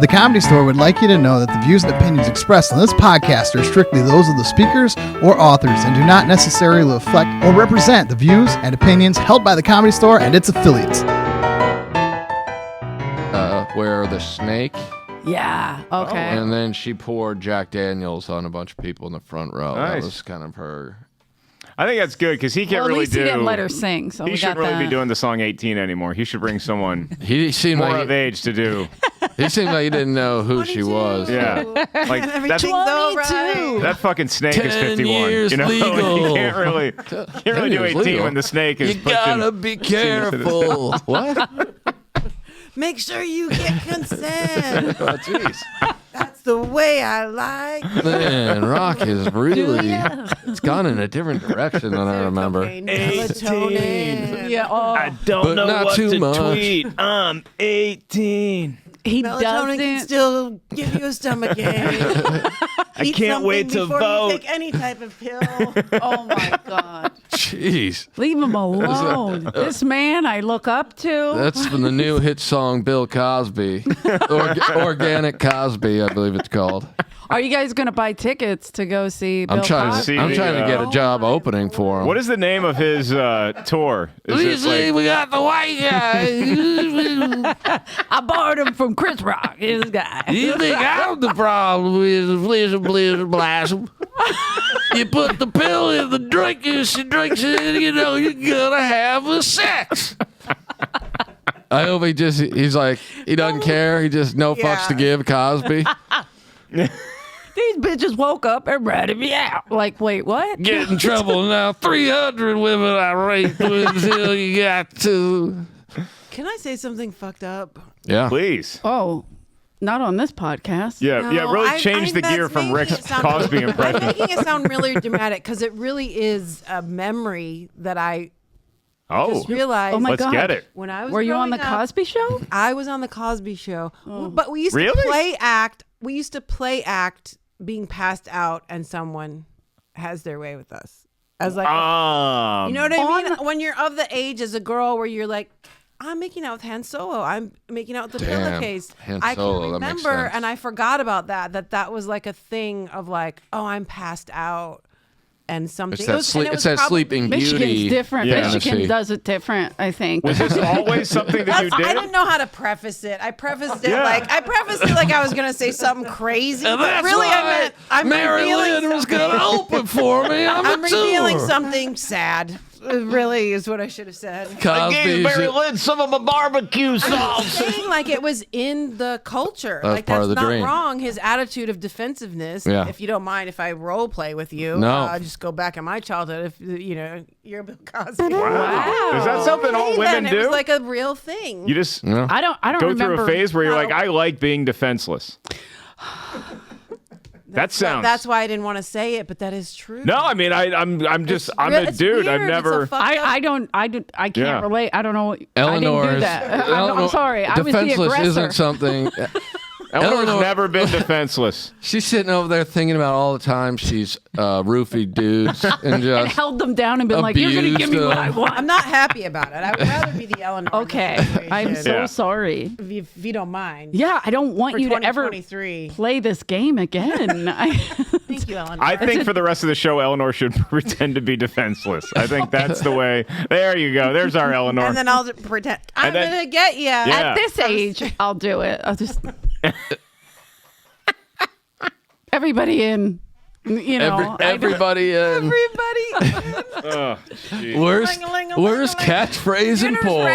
The Comedy Store would like you to know that the views and opinions expressed on this podcast are strictly those of the speakers or authors and do not necessarily reflect or represent the views and opinions held by the Comedy Store and its affiliates. Where the snake, Yeah. Okay. and then she poured Jack Daniels on a bunch of people in the front row. That Nice. was kind of her. I think that's good because he can't well, at really least do. he didn't let her sing, so He we got shouldn't really that. be doing the song 18 anymore. He should bring someone He seemed more like of age to do. he seemed like he didn't know who she was. Yeah, like that, Everything's all right. that fucking snake is 10 51. years You know, like, legal. you can't really do 18 legal. when the snake is You pushing. gotta be careful. What? Make sure you get consent. Oh, jeez. That's the way I like. Man, rock is really, it's gone in a different direction than I remember. Melatonin. Yeah. Oh, I don't But know not what too to much. tweet. I'm 18. he Melatonin can doesn't. still give you a stomach ache. I can't wait to before vote. You take any type of pill. Oh my God. Jeez. Leave him alone. This man I look up to. That's from the new hit song Bill Cosby. Organic Cosby, I believe it's called. Are you guys gonna buy tickets to go see Bill I'm trying Cosby? See I'm the, trying to get a Oh job my opening for him. What is the name of his tour? Is it like, we got the white guy. I borrowed him from Chris Rock. This guy. You think I'm the problem with blizzard blossom? You put the pill in the drink and she drinks it, you know you're gonna have a sex. I hope he's like, he doesn't care. He just no fucks to give, Cosby. These bitches woke up and ratted me out. Like, wait, what? Get in trouble now. 300 women I raped until you got to. Can I say something fucked up? Yeah. please? Oh, not on this podcast. Yeah, No, really change the that's gear from making Rick's it sound- Cosby I'm impression. making it sound really dramatic because it really is a memory that I Oh, just realized. Oh my let's God. get it. When I was Were you on the growing up, Cosby Show? I was on the Cosby Show, but we used Really? to play act. We used to play act being passed out, and someone has their way with us. As like, you know what I mean? When you're of the age as a girl where you're like, I'm making out with Han Solo. I'm making out with the Damn, pillowcase. Han I Solo, can that makes remember, sense. and I forgot about that was like a thing of like, oh, I'm passed out and something. It's It that, was- and it it's was that probably- Sleeping Michigan's Beauty. different. Yeah. Michigan fantasy. does it different, I think. Was this always something that you I did? didn't know how to preface it. I prefaced it Yeah. like I was gonna say something crazy, And but that's really why I meant I'm Mary revealing Lynn was something. going to open for me. I'm revealing sure. something sad. It really is what I should have said. Cosby. Lynn some of my barbecue I'm saying like it was in the culture. That's Like part that's of the not dream. wrong. His attitude of defensiveness. Yeah. If you don't mind, if I role play with you, No. just go back in my childhood. If you know you're Bill Cosby. Wow. Is that something all Hey, women then, do? It was like a real thing. You just No. I don't go remember. through a phase where you're No. like, I like being defenseless. That sounds. That's why I didn't want to say it, but that is true. No, I mean, I'm It's a dude. weird. I've It's a never. fucked up- I can't Yeah. relate. I don't know. Eleanor I didn't do is. that. Eleanor, I'm sorry. I was the defenseless aggressor. isn't something. Eleanor's Eleanor- never been defenseless. She's sitting over there thinking about all the time she's roofied dudes and and just. held them down and been like, "You're gonna give me what I abused want." I'm not happy about it. I would rather be the Eleanor. in that Okay, situation. I'm so Yeah. sorry. If you don't mind. Yeah, I don't want For you to ever 2023. play this game again. Thank you, Eleanor. I think for the rest of the show, Eleanor should pretend to be defenseless. I think that's the way. There you go. There's our Eleanor. and then I'll pretend I'm then- gonna get you. Yeah. At this age, I'll do it. I'll just everybody in. You know, Everybody in. Everybody. Oh, geez. Where's Ling-a-ling-a-ling-a-ling. catchphrase and pour?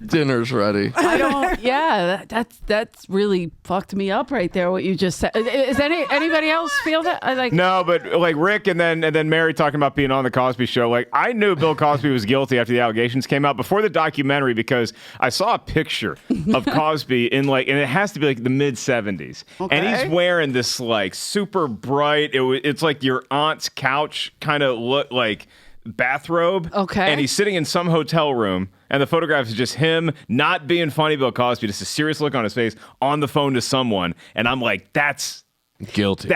Dinner's ready. I don't. Yeah, that's really fucked me up right there. What you just said. Is anybody else feel that? I like. No, but like Rick and then Mary talking about being on the Cosby Show. Like I knew Bill Cosby was guilty after the allegations came out before the documentary because I saw a picture of Cosby in and it has to be like the mid 70s, and he's wearing this like super bright. It's like your aunt's couch kind of look like bathrobe. Okay. And he's sitting in some hotel room. And the photograph is just him not being funny, Bill Cosby, just a serious look on his face on the phone to someone. And I'm like, that's Guilty.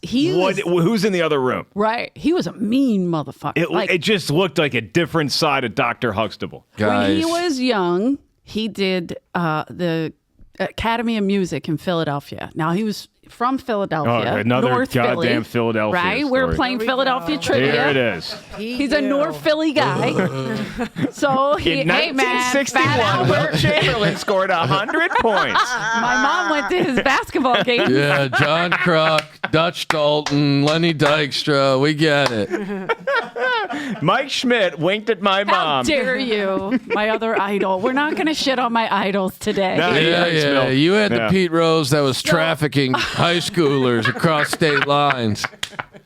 who's in the other room? Right. He was a mean motherfucker. It just looked like a different side of Dr. Huxtable. when he Guys. was young, he did the Academy of Music in Philadelphia. Now, he was from Philadelphia. Another North goddamn Philly, Philadelphia right? story. We're playing Philadelphia trivia. There it is. He's a North Philly guy. So, In hey, man, Fat 1961, Albert. Will Chamberlain scored 100 points. My mom went to his basketball game. Yeah, John Kruk, Dutch Dalton, Lenny Dykstra. We get it. Mike Schmidt winked at my How mom. dare you, my other idol. We're not going to shit on my idols today. No. Yeah. You had Yeah. the Pete Rose that was trafficking high schoolers across state lines.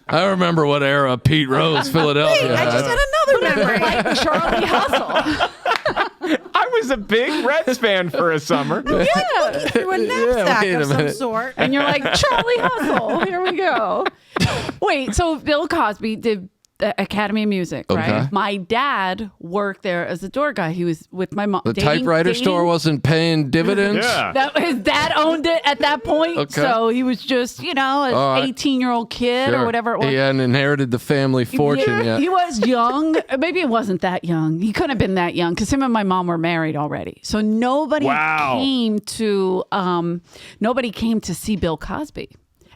I remember what era Pete Rose, Philadelphia I just had. had another memory. Like Charlie Hustle. I was a big Reds fan for a summer. Looking through a knapsack wait a of some minute. sort. And you're like, Charlie Hustle. Here we go. Wait, so Bill Cosby did the Academy of Music, Okay. right? My dad worked there as a door guy. He was with my mom. The typewriter store wasn't paying dividends? Yeah. His dad owned it at that point. Okay. So he was just, an All right. 18-year-old kid Sure. or whatever it was. He hadn't inherited the family fortune yet. He was young. Maybe it wasn't that young. He couldn't have been that young because him and my mom were married already. So nobody came to see Bill Cosby.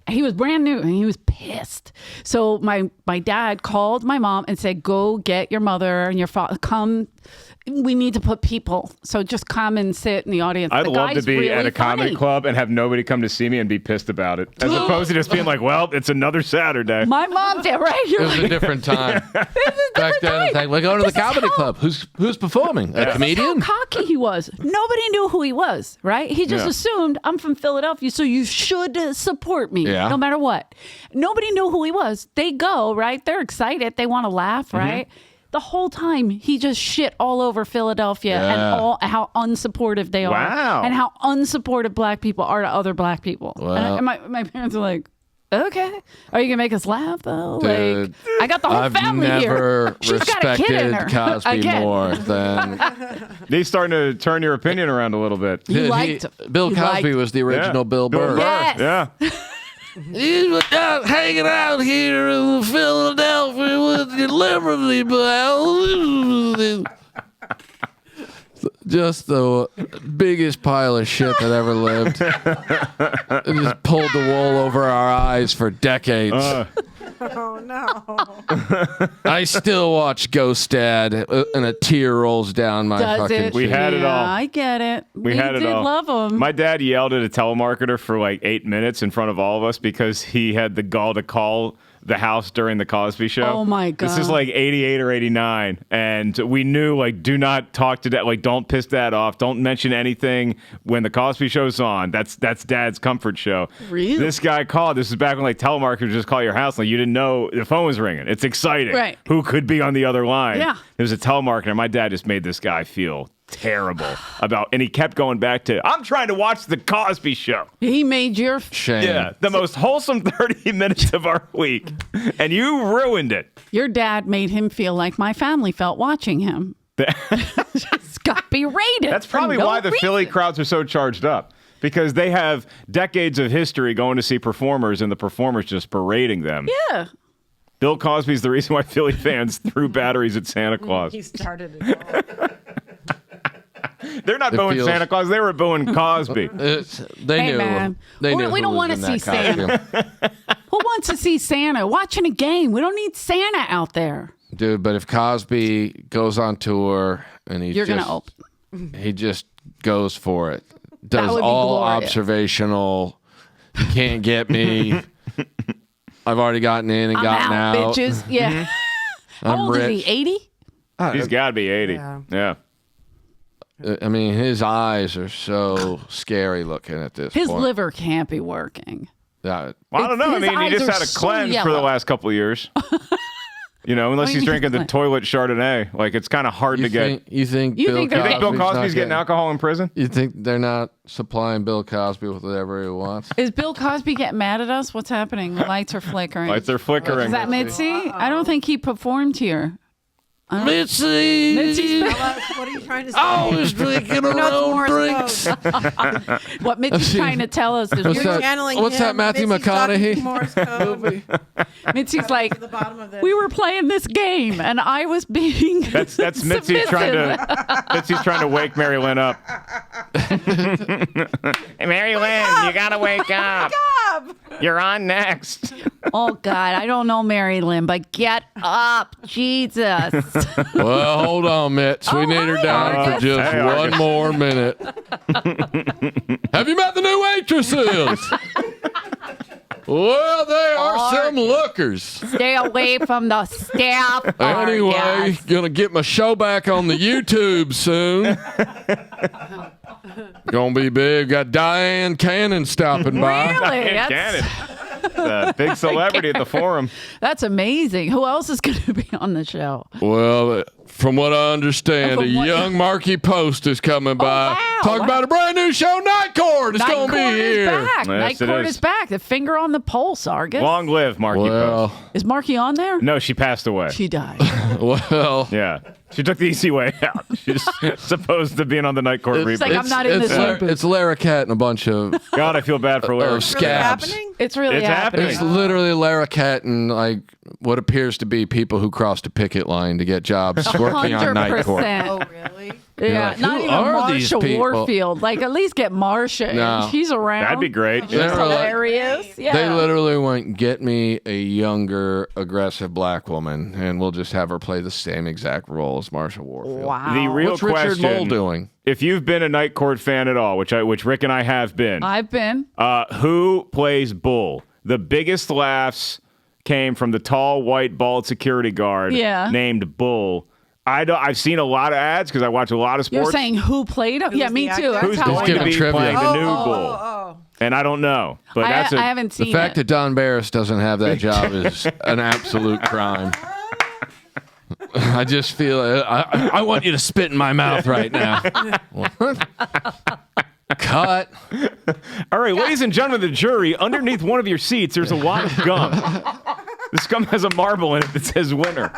He was brand new and he was pissed. So my dad called my mom and said, "Go get your mother and your father. Come. We need to put people. So just come and sit in the audience." I'd The love to guy's be really at a comedy funny. club and have nobody come to see me and be pissed about it, as opposed to just being like, "Well, it's another Saturday." My mom did, right? It was a different time. Back then, it's like, we're going to the comedy club. Who's performing? A comedian? How cocky he was. Nobody knew who he was, right? He just Yeah. assumed I'm from Philadelphia, so you should support me Yeah. no matter what. Nobody knew who he was. They go, right? They're excited. They want to laugh, Mm-hmm. right? The whole time he just shit all over Philadelphia and how unsupportive they are. Wow. And how unsupportive black people are to other black people. Wow. And my parents are like, okay. Are you going to make us laugh, though? Dude, like, I got the whole I've family never here. She's got a kid in respected her. Cosby Again. more than He's starting to turn your opinion around a little bit. You liked Bill you Cosby liked- was the original Yeah. Bill Burr. Yes. Yeah. He was out hanging out here in Philadelphia with your Liberty Bell. Just the biggest pile of shit that ever lived. It just pulled the wool over our eyes for decades. Oh no. I still watch Ghost Dad, and a tear rolls down my Does fucking it? We had it Yeah, all. I get it. We had it did all. love him. My dad yelled at a telemarketer for like 8 minutes in front of all of us because he had the gall to call the house during the Cosby Show. Oh, my This is God. like 88 or 89, and we knew like, do not talk to Dad. Like, don't piss Dad off. Don't mention anything when the Cosby Show's on. That's Dad's comfort show. Really? This guy called. This is back when like telemarketers just call your house. Like you didn't know the phone was ringing. It's exciting. Right. Who could be on the other line? Yeah. It was a telemarketer. My dad just made this guy feel terrible about, and he kept going back to, I'm trying to watch the Cosby Show. He made your Shame. Yeah, the most wholesome 30 minutes of our week, and you ruined it. dad made him feel like my family felt watching him. Just got berated. That's for probably no why the Philly reason. crowds are so charged up, because they have decades of history going to see performers, and the performers just berating them. Yeah. Bill Cosby's the reason why Philly fans threw batteries at Santa Claus. He started it all. They're not It booing feels- Santa Claus. They were booing Cosby. They Hey, knew. man. They We- knew we who don't was wanna in that see Santa. costume. Who wants to see Santa? Watching a game. We don't need Santa out there. Dude, but if Cosby goes on tour and he's You're just, going to open. he just goes for it. Does would be all glorious. observational. You can't get me. I've already gotten in and I'm gotten out, out. bitches. Yeah. How I'm old is rich. he? 80? He's got to be 80. Yeah. I mean, his eyes are so scary looking at this His point. liver can't be working. That- Well, I don't know. I His mean, he eyes just are had a so cleanse for the yellow. last couple of years. You know, unless What do he's you mean drinking the cleanse? toilet Chardonnay. Like, it's kind of hard you to get. think, you think You Bill think Cosby's they're- You think Bill not Cosby's getting alcohol in prison? You think they're not supplying Bill Cosby with whatever he wants? Is Bill Cosby getting mad at us? What's happening? The lights are flickering. Lights are flickering. Is that Mitzi? I don't think he performed here. Mitzi. What are you trying to say? Always drinking her own drinks. What Mitzi's trying to tell us is What's You're that? channeling What's him. that, Matthew Mitzi's talking McConaughey? through Morse code. Mitzi's like, To the bottom of this. we were playing this game and I was being That's Mitzi trying to wake Mary Lynn up. Hey, Mary Lynn, you gotta wake up. You're on next. Oh God, I don't know Mary Lynn, but get up, Jesus. Well, hold on, Mitch. We need her down for just Hey, one Argus. more minute. Have you met the new waitresses? Well, they are some lookers. Stay away from the staff. Anyway, Argus. gonna get my show back on the YouTube soon. Gonna be big. Got Diane Cannon stopping by. Really? Can't That's, the big celebrity at the forum. that's amazing. Who else is going to be on the show? Well, from what I understand, From a what- young Marky Post is coming by. wow. Talk about a brand new show, Night Court. It's Night going to be Court here. is back. Yes, Night it Court is. is back. The finger on the pulse, Argus. Long live Marky Well, Post. Is Marky on there? No, she passed away. She died. well. Yeah. She took the easy way out. She's supposed to be on the Night Court It's reboot. like, I'm not in this loop. It's Lara Cat and a bunch of God, I feel bad for Larry. of Really scabs. happening? It's really It's happening. It's literally Lara Cat and like what appears to be people who crossed a picket line to get jobs working on Night Court. 100%. Oh, really? Yeah, like, not who even are these Marsha people? Warfield. Like, at least get Marsha. in. No. She's around. That'd be great. She's They're like- hilarious. Yeah. They literally went, get me a younger, aggressive black woman, and we'll just have her play the same exact role as Marsha Warfield. Wow. The real What's Richard question, Mole doing? if you've been a Night Court fan at all, which Rick and I have been, I've been. who plays Bull? The biggest laughs came from the tall, white, bald security guard Yeah. named Bull. I've seen a lot of ads because I watch a lot of sports. You're saying who played him? Yeah, was me the too. actor? That's Who's how going I to know. be Trivia. playing the new Oh, Bull? oh, oh. And I don't know, but I that's haven't The seen fact it. that Don Barris doesn't have that job is an absolute crime. I just feel I want you to spit in my mouth right now. Cut. all right, ladies and gentlemen of the jury. Underneath one of your seats, there's a wad of gum. This gum has a marble in it that says winner.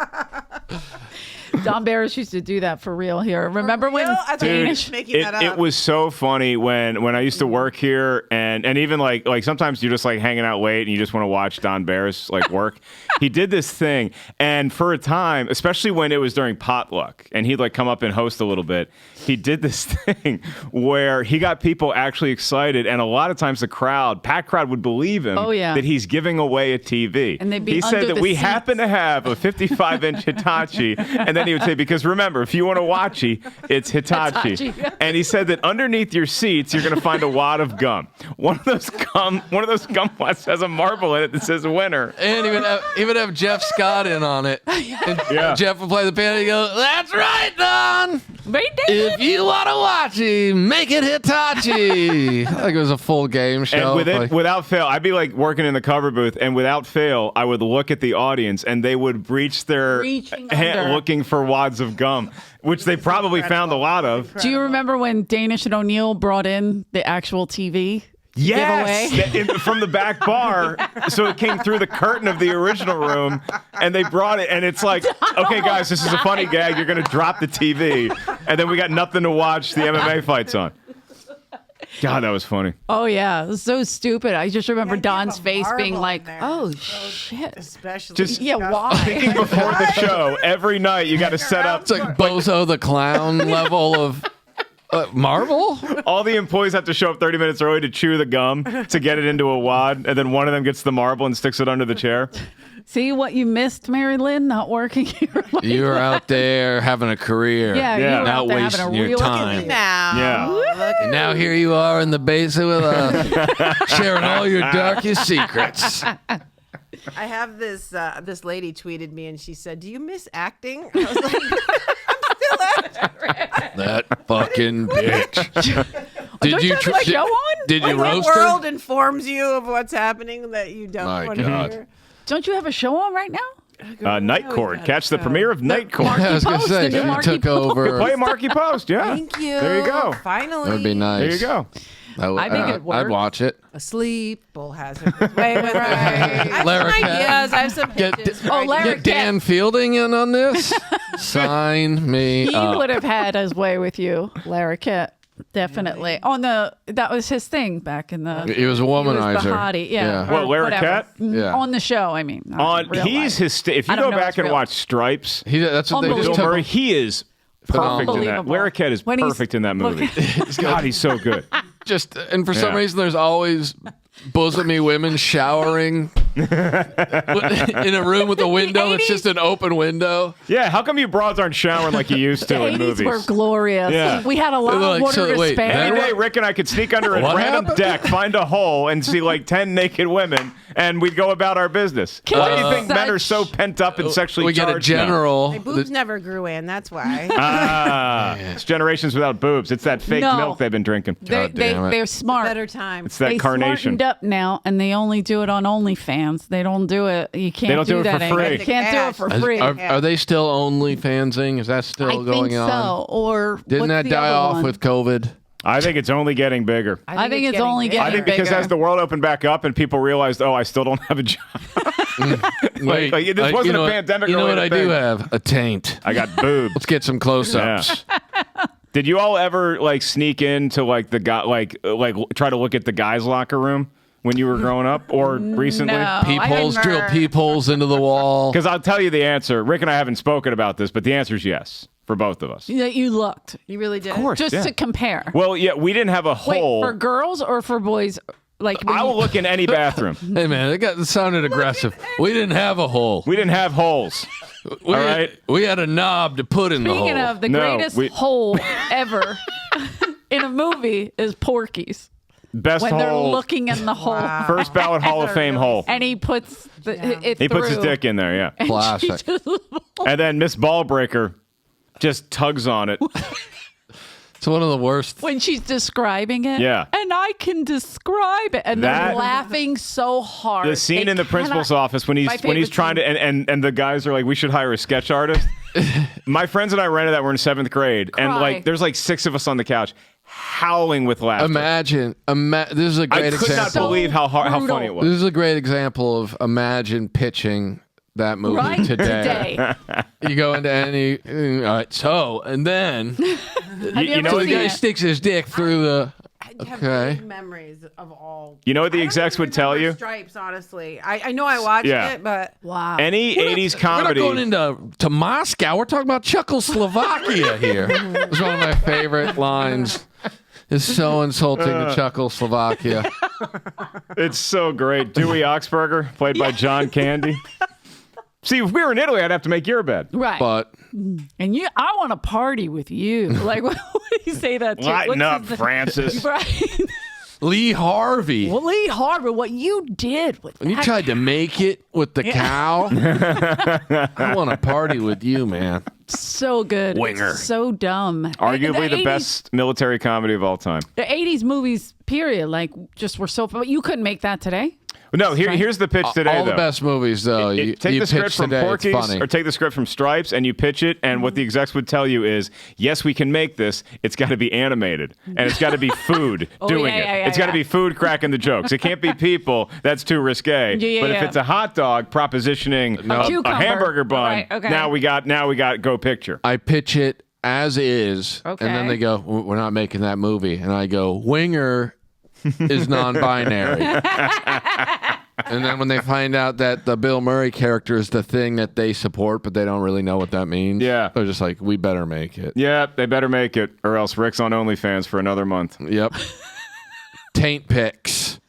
Don Barris used to do that for real here. Remember when real? I thought you were Danish? just making that up. It was so funny when I used to work here, and even like sometimes you're just like hanging out late and you just want to watch Don Barris like work. He did this thing, and for a time, especially when it was during potluck, and he'd like come up and host a little bit. He did this thing where he got people actually excited, and a lot of times the packed crowd would believe him Oh, yeah. that he's giving away a TV. And they'd be he said under that the we seats. happen to have a 55-inch Hitachi, and then he would say, because remember, if you want a watchy, it's Hitachi. Hitachi. And he said that underneath your seats, you're going to find a wad of gum. One of those gum wads has a marble in it that says winner. And even have Jeff Scott in on it. And Yeah. Jeff will play the piano and go, that's right, Don. Right there. If you want to watch it, make it Hitachi. I think it was a full game show. And without fail, I'd be like working in the cover booth, and without fail, I would look at the audience, and they would reach their Reaching hand under. looking for wads of gum, which they probably found a lot of. Do you remember when Danish and O'Neill brought in the actual TV? Yes, giveaway? from the back bar. So it came through the curtain of the original room, and they brought it. And it's like, okay, guys, this is a funny gag. You're going to drop the TV, and then we got nothing to watch the MMA fights on. God, that was funny. Oh yeah, it was so stupid. I just remember The idea of Don's a face being marble like, in there. "Oh So shit." Especially. Just- Yeah, why? Thinking before the show, every night you got to set up. it's like Bozo the Clown level of Marvel. All the employees have to show up 30 minutes early to chew the gum to get it into a wad, and then one of them gets the marble and sticks it under the chair. See what you missed, Mary Lynn, not working here. You were out there having a career. Yeah, Yeah. you were Not out there having wasting a your real time. Now. Yeah. Look And now here you are in the basement with sharing all your darkest secrets. I have this this lady tweeted me and she said, "Do you miss acting?" I was like, "I'm still acting." That fucking bitch. Don't you have a show on? Did you When the roast world her? informs you of what's happening that you don't My want to God. hear. Don't you have a show on right now? Night Court. Catch the premiere of Night Court. Marky I was gonna Post, say the new she Marky took Post. over. Play Marky Post, yeah. Thank you. There you go. Finally. That'd be nice. There you go. I think it works. I'd watch it. Asleep. Bull has it his way with her. I have Larry some Cat. ideas. I have some pitches. Get Dan Fielding in on this. Sign me He up. would have had his way with you, Larry Cat. Definitely. That was his thing back in the. He was a womanizer. He was the hottie, yeah. What, Larry whatever. Cat? Yeah. On the show, I mean. not in real He's life. if you I don't go know back his and real- watch Stripes, That's what they just Bill took. Murray, he is perfect in that. Unbelievable. Larry Cat is When he's- perfect in that movie. God, he's so good. And for some Yeah. reason, there's always bosomy women showering in a room with a window. It's just an open window. Yeah, how come you broads aren't showering like you used to The in 80s movies? were glorious. Yeah. We had a lot Like, of water so to wait, spare. Every day, Rick and I could sneak under a What random happened? deck, find a hole, and see like 10 naked women, and we'd go about our business. Why do you think men are so pent up and sexually We get a charged now? general. My boobs never grew in. That's why. It's generations without boobs. It's that fake No. milk they've been drinking. They're damn it. smart. Better time. It's that They carnation. smartened up now, and they only do it on OnlyFans. They don't do it. You can't don't do it that for anymore. free. You can't do it for free. Are they still OnlyFansing? Is that still I going think on? so. Or Didn't what's that the die other off one? with COVID? I think it's only getting bigger. I think it's only bigger. getting I think because bigger. as the world opened back up and people realized, oh, I still don't have a job. Wait, this wasn't a pandemic. You know what I do thing. have? A taint. I got boobs. Let's get some close-ups. Did you all ever like sneak into like the guy like try to look at the guys' locker room when you were growing up or recently? No. Peepholes, I drill never- peepholes into the wall. Because I'll tell you the answer. Rick and I haven't spoken about this, but the answer is yes for both of us. That you looked You really did. Of course, just yeah. to compare. Well, yeah, we didn't have a Wait, hole. for girls or for boys? Like when I will you- look in any bathroom. Hey, man, it sounded aggressive. We didn't have a hole. We didn't have holes. We, all right. We had a knob to put in the hole. Speaking of the No, greatest we- hole ever in a movie is Porky's Best when they're hole. looking in the hole First ballot Hall of Fame hole. and he puts it He puts his through. dick in there, yeah. Classic. And then Miss Ballbreaker just tugs on it. It's one of the worst. When she's describing it, Yeah. and I can describe it, and That- they're laughing so hard. The scene They in the principal's cannot- office when he's My when he's favorite trying to and the guys are like, we should hire a sketch artist. My friends and I rented that. We're in 7th grade, and Cry. like there's like 6 of us on the couch, howling with laughter. Imagine. This is a I great could not example. believe how brutal. funny it was. This is a great example of imagine pitching that movie Right today. You go into any, all right, so, and then, you so ever the seen guy it? sticks his dick through the, I have Okay. vague memories of all. You know what the I don't execs even would tell remember you? Stripes, honestly. I know I watched Yeah. it, but Wow. Any 80s We're comedy. not going into to Moscow. We're talking about Czechoslovakia here. It's one of my favorite lines. It's so insulting to Czechoslovakia. It's so great. Dewey Oxberger, played by John Candy. See, if we were in Italy, I'd have to make your bed. Right. But And I want to party with you. Like, what do you say that to? Lighten What's up, his name? Francis. Right. Lee Harvey, Well, Lee Harvey, what you did with when you that tried to make it with the cow, I want to party with you, man. so good. Winger. It's so dumb. Arguably the 80s best military comedy of all time. The 80s movies, period, like, just were so fun. But you couldn't make that today? No, here's the pitch today, All though. the best movies, though. Take you the script pitch from today, Porky's it's funny. or take the script from Stripes and you pitch it, and what the execs would tell you is, yes, we can make this. It's got to be animated, and it's got to be food doing it. yeah, It's got to be food cracking the jokes. It can't be people. That's too risque. Yeah, but if yeah. it's a hot dog propositioning a cucumber. hamburger bun, Right, okay. now we got go picture. I pitch it as is, and then Okay. they go, "We're not making that movie," and I go, "Winger is non-binary." And then when they find out that the Bill Murray character is the thing that they support, but they don't really know what that means, Yeah. they're just like, "We better make it." Yeah, they better make it, or else Rick's on OnlyFans for another month. Yep. Taint pics.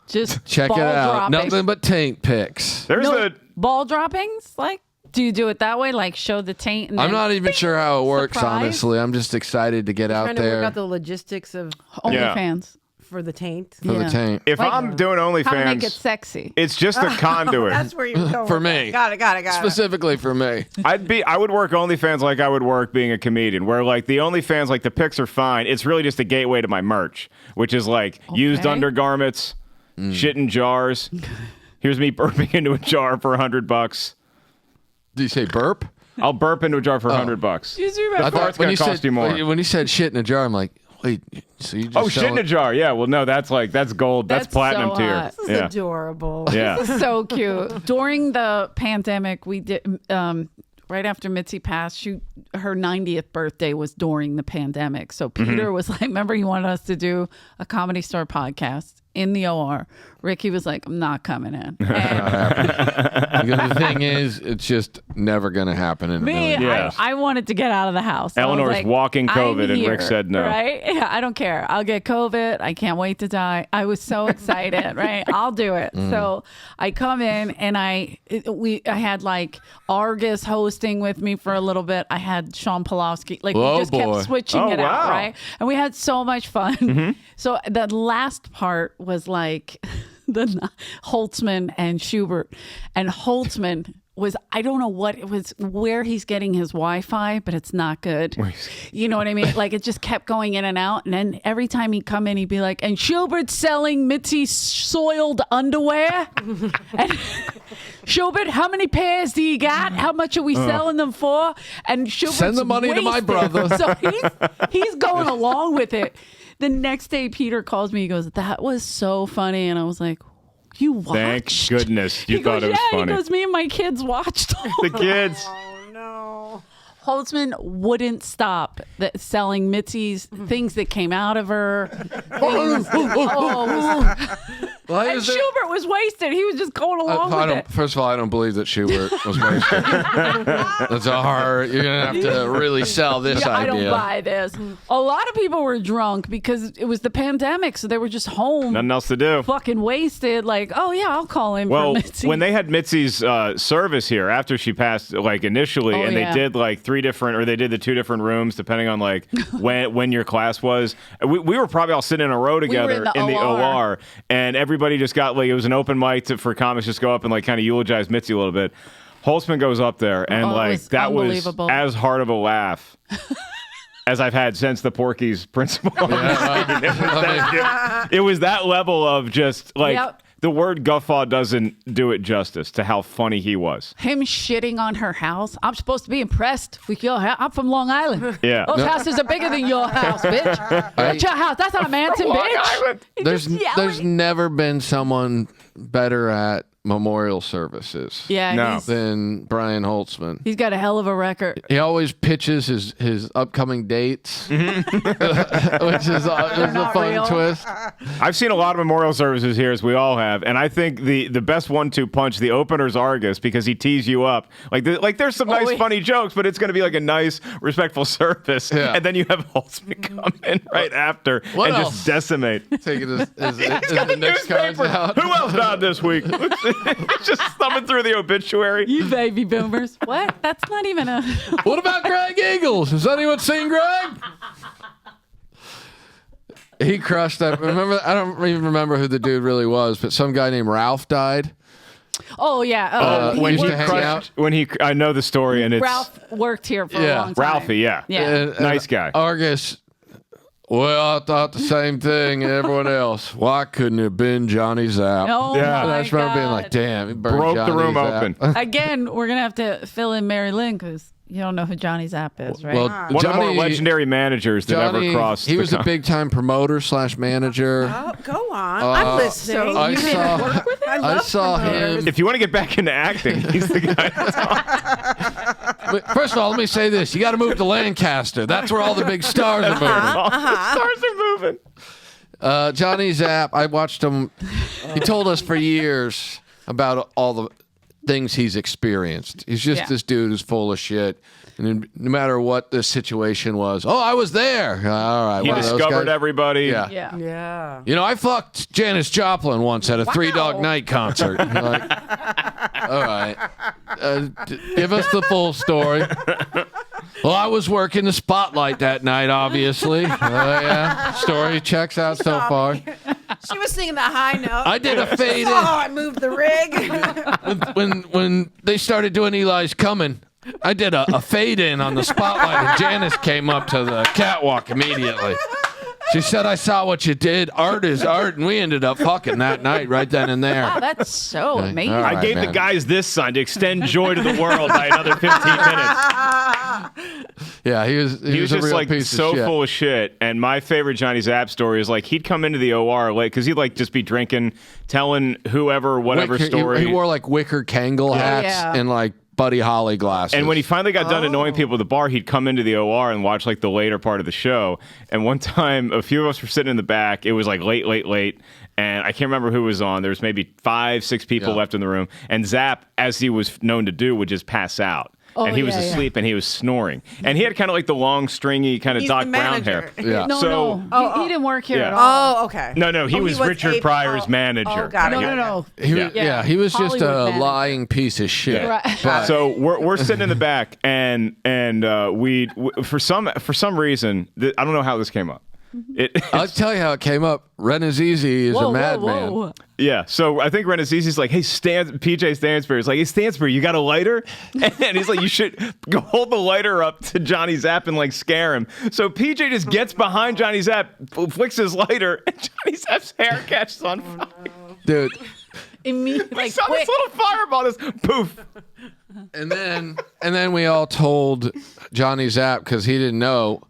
Just Check ball it out. droppings. Nothing but taint pics. There's No the ball droppings? Like, do you do it that way? Like, show the taint? And I'm then not even sure how it works, surprise? honestly. I'm just excited to get out trying to work there out the logistics of Yeah. OnlyFans. for the taint. for the Yeah. taint. if Like, I'm doing How to make it OnlyFans, sexy. it's just a conduit. That's where you're going. For with me. that. Got it. Specifically for me. I would work OnlyFans like I would work being a comedian, where like the OnlyFans, like the pics are fine. It's really just a gateway to my merch, which is like used Okay. undergarments, shit in jars. Here's me burping into a jar for $100. Did you say burp? I'll burp into a jar for $100. Just The remember- fart's gonna cost you more. When you said shit in a jar, I'm like, Wait, so you just shit in a jar. Yeah, well, no, that's gold. That's platinum so tier. hot. This is adorable. Yeah. So cute. During the pandemic, we did right after Mitzi passed. Her 90th birthday was during the pandemic. So Peter was like, remember, he wanted us to do a Comedy Store podcast in the OR. Ricky was like, I'm not coming in. And Because the thing is, it's just never going to happen in a million years. I wanted to get out of the house. Eleanor's like, walking COVID, I'm and here, Rick said no. Right? Yeah, I don't care. I'll get COVID. I can't wait to die. I was so excited. Right? I'll do it. So I come in, and I had like Argus hosting with me for a little bit. I had Sean Pulowski. Like we just kept switching it out, right? And we had so much fun. So the last part was like the Holtzman and Schubert, and Holtzman was, I don't know what it was, where he's getting his Wi-Fi, but it's not good. You know what I mean? Like it just kept going in and out. And then every time he'd come in, he'd be like, and Schubert's selling Mitzi's soiled underwear. And Schubert, how many pairs do you got? How much are we selling them for? And Schubert's Send the money to my brother. So he's going along with it. The next day, Peter calls me. He goes, that was so funny. And I was like, you watched? Thank goodness you thought it was funny. He goes, me and my kids watched all The kids. Oh, no. Holtzman wouldn't stop selling Mitzi's things that came out of her. And Schubert was wasted. He was just going along with it. First of all, I don't believe that Schubert was wasted. That's a hard. You're gonna have to really sell this idea. I don't buy this. A lot of people were drunk because it was the pandemic, so they were just home. Nothing else to do. Fucking wasted. Like, oh yeah, I'll call him. Well, for Mitzi. when they had Mitzi's service here after she passed, like initially, and they did like they did the 2 different rooms depending on like when your class was. We were probably all sitting in a row together in the OR, and everybody just got like, it was an open mic for comics just go up and like kind of eulogize Mitzi a little bit. Holtzman goes up there and like that was as hard of a laugh as I've had since the Porky's principal. It was that level of just like the word guffaw doesn't do it justice to how funny he was. Him shitting on her house. I'm supposed to be impressed with your house. I'm from Long Island. Yeah. Those houses are bigger than your house, bitch. That's your house. That's not a Manson, bitch. There's never been someone better at memorial services than Brian Holtzman. He's got a hell of a record. He always pitches his upcoming dates, which is a fun twist. I've seen a lot of memorial services here, as we all have, and I think the best 1-2 punch, the opener's Argus, because he tees you up. Like there's some nice, funny jokes, but it's going to be like a nice, respectful service, and then you have Holtzman come in right after and just decimate. Taking his next cards out. Who else died this week? Just thumbing through the obituary. You baby boomers. What? That's not even a... What about Greg Eagles? Has anyone seen Greg? He crushed that. Remember, I don't even remember who the dude really was, but some guy named Ralph died. Oh, yeah. I know the story, and it's... Ralph worked here for a long time. Ralphie, nice guy. Argus... Well, I thought the same thing everyone else. Why couldn't it have been Johnny Zapp? Oh, yeah. I just remember being like, damn, he broke Johnny the room Zapp. open. Again, we're going to have to fill in Mary Lynn because you don't know who Johnny Zapp is, right? Well, one of the more legendary managers that ever crossed. He was a big-time promoter / manager. Oh, go on. I'm listening. I saw him. If you want to get back into acting, he's the guy to talk. But first of all, let me say this. You got to move to Lancaster. That's where all the big stars are moving. Stars are moving. Johnny Zapp, I watched him. He told us for years about all the things he's experienced. He's just this dude who's full of shit. And no matter what the situation was, I was there. All right. He discovered everybody. Yeah. You know, I fucked Janis Joplin once at a Three Dog Night concert. Like, all right. Give us the full story. Well, I was working the Spotlight that night, obviously. Story checks out so far. She was singing the high note. I did a fade in. I moved the rig. when they started doing Eli's Coming, I did a fade in on the Spotlight, and Janice came up to the catwalk immediately. She said, I saw what you did. Art is art. And we ended up fucking that night right then and there. Wow, that's so amazing. Right, I gave the guys this sign to extend joy to the world by another 15 minutes. Yeah, he was He was a just real like piece so of shit. full of shit. And my favorite Johnny Zapp story is like he'd come into the OR like because he'd like just be drinking, telling whoever whatever story. He wore like wicker Kangol hats and like Buddy Holly glasses. And when he finally got done annoying people at the bar, he'd come into the OR and watch like the later part of the show. And one time, a few of us were sitting in the back. It was like late. And I can't remember who was on. There was maybe 5-6 people left in the room. And Zapp, as he was known to do, would just pass out. And he was asleep and he was snoring. And he had kind of like the long, stringy, kind of Doc Brown hair. Yeah. No. He didn't work here at all. Oh, okay. No, he was Richard Pryor's manager. Oh, got it. No. He was just Hollywood a manager. lying piece of shit. Right. But So we're sitting in the back, and we for some reason I don't know how this came up. I'll tell you how it came up. Ren Azizi is a madman. Yeah, so I think Renazizi's like, hey, PJ Stansbury's like, hey, Stansbury, you got a lighter? And he's like, you should go hold the lighter up to Johnny Zapp and like scare him. So PJ just gets behind Johnny Zapp, flicks his lighter, and Johnny Zapp's hair catches on fire. Dude. Immediately, We saw this little fireball, this poof. And then we all told Johnny Zapp because he didn't know.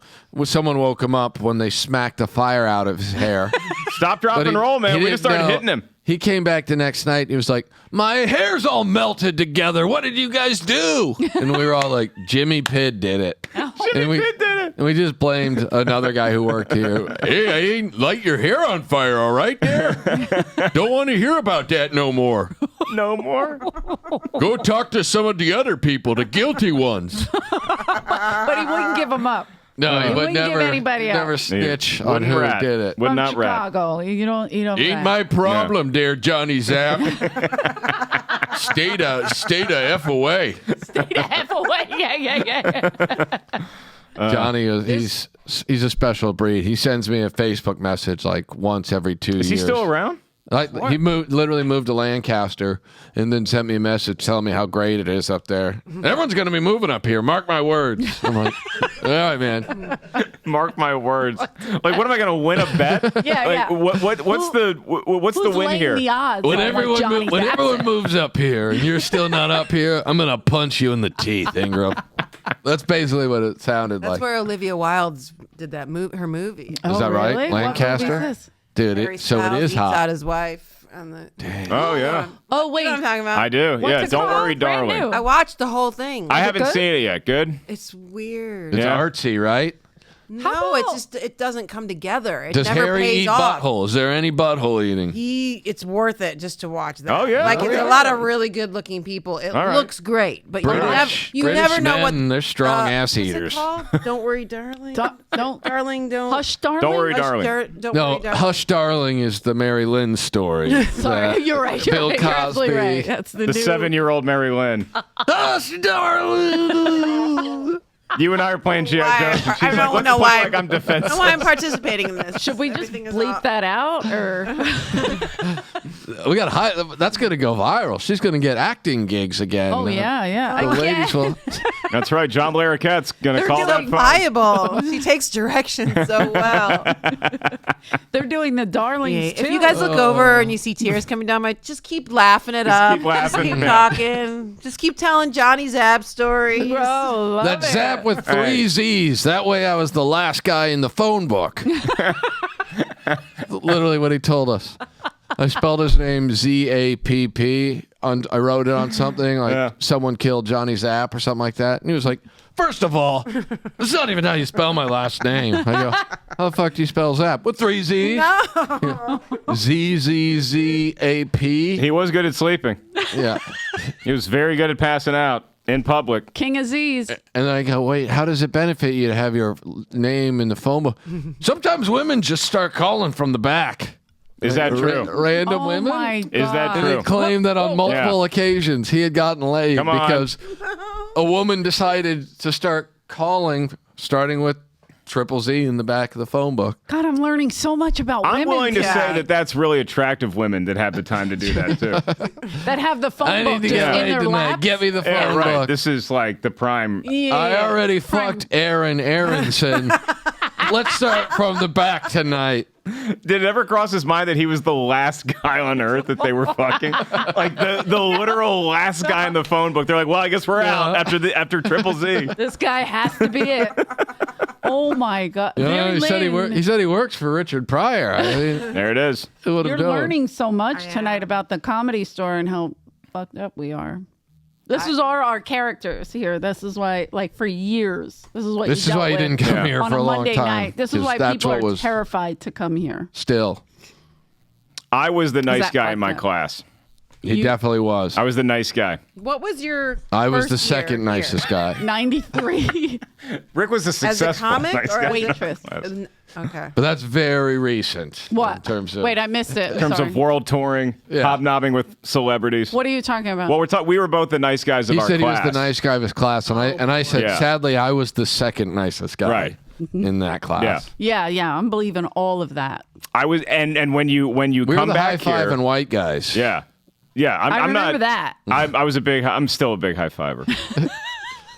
Someone woke him up when they smacked the fire out of his hair. Stop, drop, and roll, man. We just started hitting him. He came back the next night and he was like, my hair's all melted together. What did you guys do? And we were all like, Jimmy Pidd did it. Jimmy Pidd did it. And we just blamed another guy who worked here. Hey, I ain't light your hair on fire, all right there? Don't want to hear about that no more. No more? Go talk to some of the other people, the guilty ones. But he wouldn't give him up. No, he would wouldn't give never, anybody never else. snitch on Wouldn't who rat. did it. Would From not rat. Chicago. You don't Ain't rat. my problem there, Johnny Zapp. Stay the F away. Stay the F away. Yeah. Johnny, he's a special breed. He sends me a Facebook message like once every 2 years. Is he still around? He literally moved to Lancaster and then sent me a message telling me how great it is up there. Everyone's going to be moving up here. Mark my words. I'm like, all right, man. Mark my words. Like, what am I going to win a bet? Yeah. What's the win here? The odds When on what Johnny everyone Zapp everyone said? moves up here and you're still not up here, I'm going to punch you in the teeth, Ingram. That's basically what it sounded That's like. where Olivia Wilde did that her movie. Is that right? Really? What Lancaster? movie is this? Dude, Harry so it Styles is eats hot. out his wife. On the, Oh, yeah. Oh, wait. You know what I'm talking about? I do. What's Yeah, it don't called? worry, Brand darling. new. I watched the whole thing. I haven't good? seen it yet. Good? It's weird. It's Yeah. artsy, right? No, it's just it doesn't come together. It Does never Harry pays eat off. butthole? Is there any butthole eating? It's worth it just to watch that. Oh, yeah. Like Oh, it's yeah. a lot of really good looking people. It All right. looks great, but British you never know what. men, they're strong ass what's it eaters. called? Don't worry, darling. Don't Darling, don't. hush, darling. Don't worry, Hush, darling. don't No, worry, darling. Hush Darling is the Mary Lynn story. Sorry, you're right. Bill You're absolutely Cosby. right. That's the The new. 7-year-old Mary Lynn. Hush Darling. You and I are playing G.I. Why- Jones. And I she's don't like, let's know play why. like I'm I don't defenseless. know why I'm participating in this. Should we just Everything is bleep off. that out, or We got high. That's going to go viral. She's going to get acting gigs again. oh yeah, The ladies will. That's right. John Larroquette's going to They're call that so phone. pliable. She takes directions so well. they're doing the darlings too. If you guys look over and you see tears coming down my, just keep laughing it up. keep laughing, Just keep man. talking. Just keep telling Johnny Zapp stories. Bro, love That it. Zap with All right. 3 Z's. That way I was the last guy in the phone book. Literally what he told us. I spelled his name Z-A-P-P. I wrote it on something like someone killed Johnny Zapp or something like that. And he was like, first of all, that's not even how you spell my last name. I go, how the fuck do you spell Zapp? With 3 Z's? No. Z-Z-Z-A-P. He was good at sleeping. Yeah. He was very good at passing out in public. King Aziz. And I go, wait, how does it benefit you to have your name in the phone book? Sometimes women just start calling from the back. Is that true? Random Oh women? my God. Is that And true? they claimed that on multiple occasions he had gotten laid Come on. because a woman decided to start calling, starting with triple Z in the back of the phone book. God, I'm learning so much about I'm women willing to today say that that's really attractive women that have the time to do that too. that have the phone I book need to just get in laid their tonight. laps. Get me the phone Yeah, right. book. This is like the prime. Yeah. I already fucked Aaron Aronson. Let's start from the back tonight. Did it ever cross his mind that he was the last guy on earth that they were fucking? Like the literal last guy in the phone book. They're like, well, I guess we're out after Triple Z. This guy has to be it. Oh my God! Yeah, he said he works for Richard Pryor. I mean, There it is. You're learning so much tonight about the Comedy Store and how fucked up we are. This is our characters here. This is why, like, for years, this is what you didn't come here on for a long Monday time. night. This is why people are terrified to come here. Still, I was the nice guy in my class. He definitely was. I was the nice guy. What was your? I was the first second year nicest here? guy. 93. Rick was the As a successful comic nice or guy. Waitress. Okay. But that's very recent. What? In terms of Wait, I missed it. In terms of world touring, hobnobbing with celebrities. What are you talking about? Well, we were both the nice guys of our class. He said he was the nice guy of his class, and I said, sadly, I was the second nicest guy in that class. Yeah, I'm believing all of that. I was, and when you we come were the back high five here, and white guys. Yeah. I remember that. I'm still a big high fiver.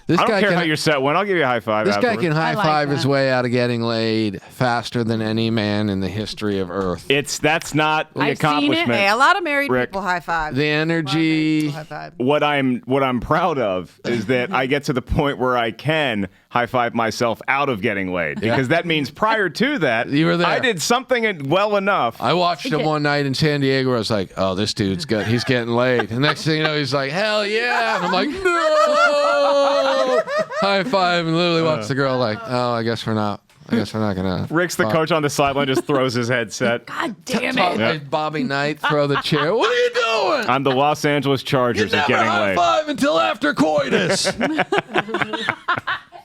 I don't care how your set went. I'll give you a high five. This afterwards. guy can high five that. his way out of getting laid faster than any man in the history of Earth. That's not the I've seen it. accomplishment. Hey, a lot of married Rick. people high five. The energy. High five. What I'm proud of is that I get to the point where I can high five myself out of getting laid, because that means prior to that You were there. I did something well enough. I watched him one night in San Diego. I was like, "Oh, this dude's he's getting laid." And next thing you know, he's like, "Hell yeah!" And I'm like, "No!" High five, and literally watch the girl like, "Oh, I guess we're not gonna." Rick's the coach on the sideline, just throws his headset. God damn Top it. of Bobby Knight, throw the chair. What are you doing? I'm the Los Angeles Chargers at getting high laid. five until after coitus.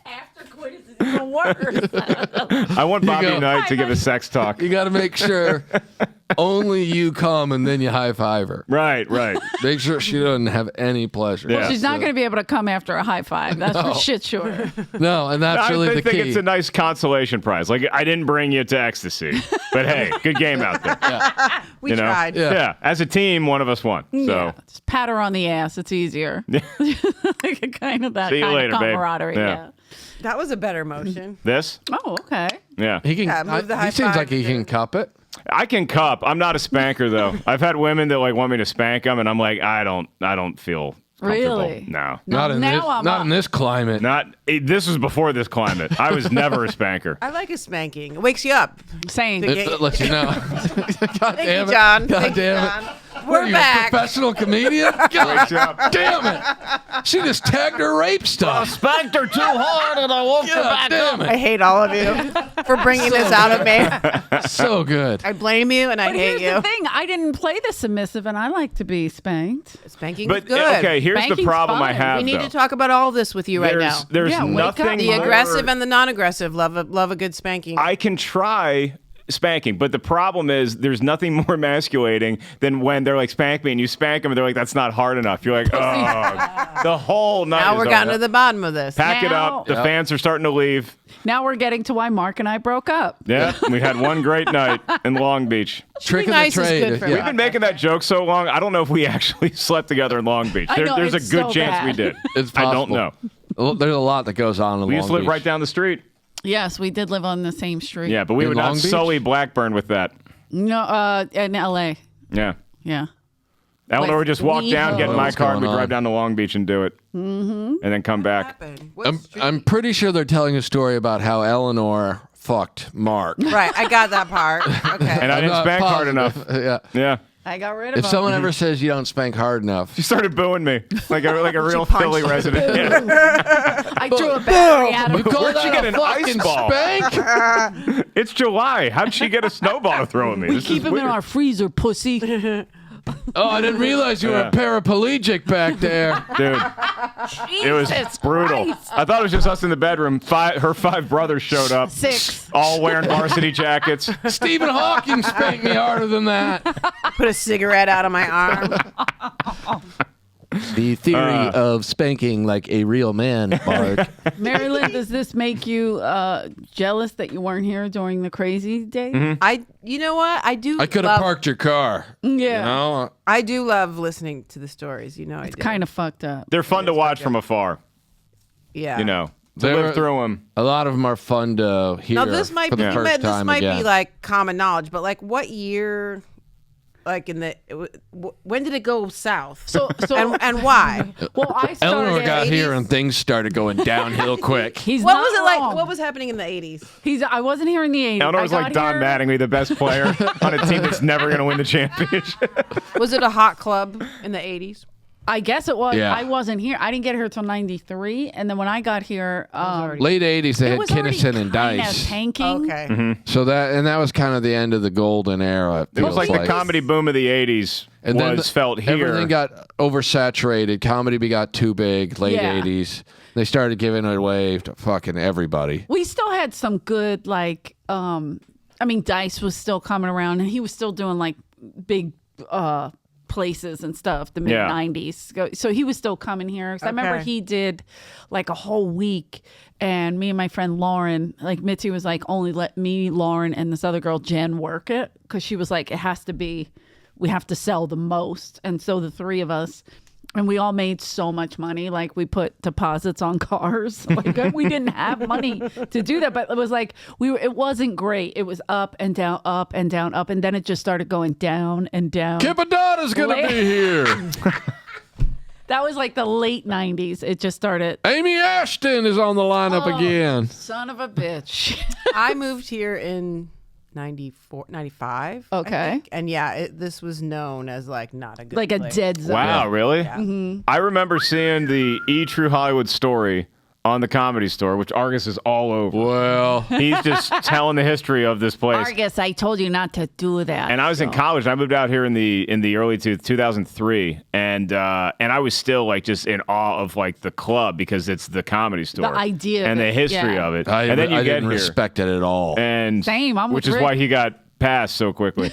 After coitus is even worse. I want Bobby go, Knight to give a sex talk. You got to make sure only you come and then you high five her. Right. Make sure she doesn't have any pleasure. Yeah. She's not going to be able to come after a high five. That's for shit sure. No, and that's really I the think key. it's a nice consolation prize. Like, I didn't bring you to ecstasy, but hey, good game out there. We tried. Yeah. As a team, one of us won. So Yeah, just pat her on the ass. It's easier. Like kind of that See you kind later, of babe. camaraderie. Yeah. Yeah. That was a better motion. this, Oh, okay. yeah, He can. Yeah, move the high he seems five like he can cup it. I can cup. I'm not a spanker though. I've had women that like want me to spank them, and I'm like, I don't feel comfortable. Really? No. Not in this. I'm Not up. in this climate. This was before this climate. I was never a spanker. I like a spanking. It wakes you up. Saying. It lets you know. God Thank damn you, it. John. God Thank you, damn John. it. We're Are you back. a professional comedian? God damn it. She just tagged her rape stuff. Spanked her too hard, and I woke God damn I it. hate all of you for bringing this out of me. So good. I blame you and I But hate here's you. the thing. I didn't play the submissive, and I like to be spanked. Spanking But is good. okay, here's the Spanking's problem I fine. have. We need though. to talk about all this with you right now. There's Yeah, wake up. nothing The more- aggressive and the non-aggressive love a good spanking. I can try spanking, but the problem is there's nothing more emasculating than when they're like, spank me, and you spank them and they're like, that's not hard enough. You're like, oh, the whole night now is we're over. getting to the bottom of this. Pack it Now- up. The fans are starting to leave. Now we're getting to why Mark and I broke up. Yeah, we had one great night in Long Beach. Trick of nice the is trade. good for We've been making that joke so long, I don't know if we actually slept together in Long Beach. I know, There's a it's good so chance we bad. did. It's I don't possible. know. Well, there's a lot that goes on in We used to Long live Beach. right down the street. Yes, we did live on the same street. Yeah, but we In would not Long Beach? sully Blackburn with that. No, in L.A. Yeah. Yeah. Eleanor would just walk down, get in my What's car, and going we'd drive on? down to Long Beach and do it. And then come back. I'm pretty sure they're telling a story about how Eleanor fucked Mark. Right, I got that part. Okay. And I didn't not spank hard positive. enough. Yeah. Yeah. I got rid of If him. someone ever says you don't spank hard enough, She started booing me like a real punched Philly you. resident. Yeah. I threw a battery at him. you call Where'd that she get a an fucking ice ball? spank? It's July. How'd she get a snowball to throw at me? We This keep is him in weird. our freezer, pussy. Oh, I didn't realize you were Yeah. a paraplegic back there. Dude, it was Jesus brutal. Christ. I thought it was just us in the bedroom. Her 5 brothers showed up. 6. All wearing varsity jackets. Stephen Hawking spanked me harder than that. Put a cigarette out of my arm. The theory of spanking like a real man, Mark. Marilyn, does this make you jealous that you weren't here during the crazy day? You know what? I do. I could have parked your car. Yeah. You know? I do love listening to the stories. You know, I do. Kind of fucked up. They're fun to watch from afar. Yeah. You know, to live through them. A lot of them are fun to hear. Now this might for be the first time be again. like common knowledge, but like what year? Like when did it go south? So and why? well, I started. Eleanor in got the here 80s. and things started going downhill quick. He's What not was it like? wrong. What was happening in the 80s? I wasn't here in the 80s. Eleanor's I like got Don here- Mattingly, the best player on a team that's never going to win the championship. Was it a hot club in the 80s? I guess it was. Yeah. I wasn't here. I didn't get here till '93, and then when I got here, Late 80s, they it had was already Kinnison and kinda Dice. tanking. Okay. So that was kind of the end of the golden era. It was like the comedy boom of the 80s And then was felt here. Everything got oversaturated. Comedy got too big. Late Yeah. 80s. They started giving it away to fucking everybody. We still had some good Dice was still coming around, and he was still doing like big places and stuff. The mid '90s, so he was still coming here. 'Cause I remember he did like a whole week, and me and my friend Lauren, like Mitzi was like, only let me, Lauren, and this other girl Jen work it because she was like, it has to be, we have to sell the most, and so the three of us. And we all made so much money. Like we put deposits on cars. Like we didn't have money to do that, but it was like it wasn't great. It was up and down, up and down, up, and then it just started going down and down. Kipadada's gonna be here. That was like the late '90s. It just started. Amy Ashton is on the lineup again. Son of a bitch. I moved here in 94, 95. I Okay. think. And this was known as like not a good Like a place. dead zone. Wow, really? Yeah. Mm-hmm. I remember seeing the E! True Hollywood Story on the Comedy Store, which Argus is all over. Well, He's just telling the history of this place. Argus, I told you not to do that. And I was in college. And I moved out here in the early 2003, and I was still like just in awe of like the club because it's the Comedy Store, The idea of and the it, history yeah. of it. I And then you get didn't here, respect it at all. and Same, I'm with which is Rick. why he got passed so quickly.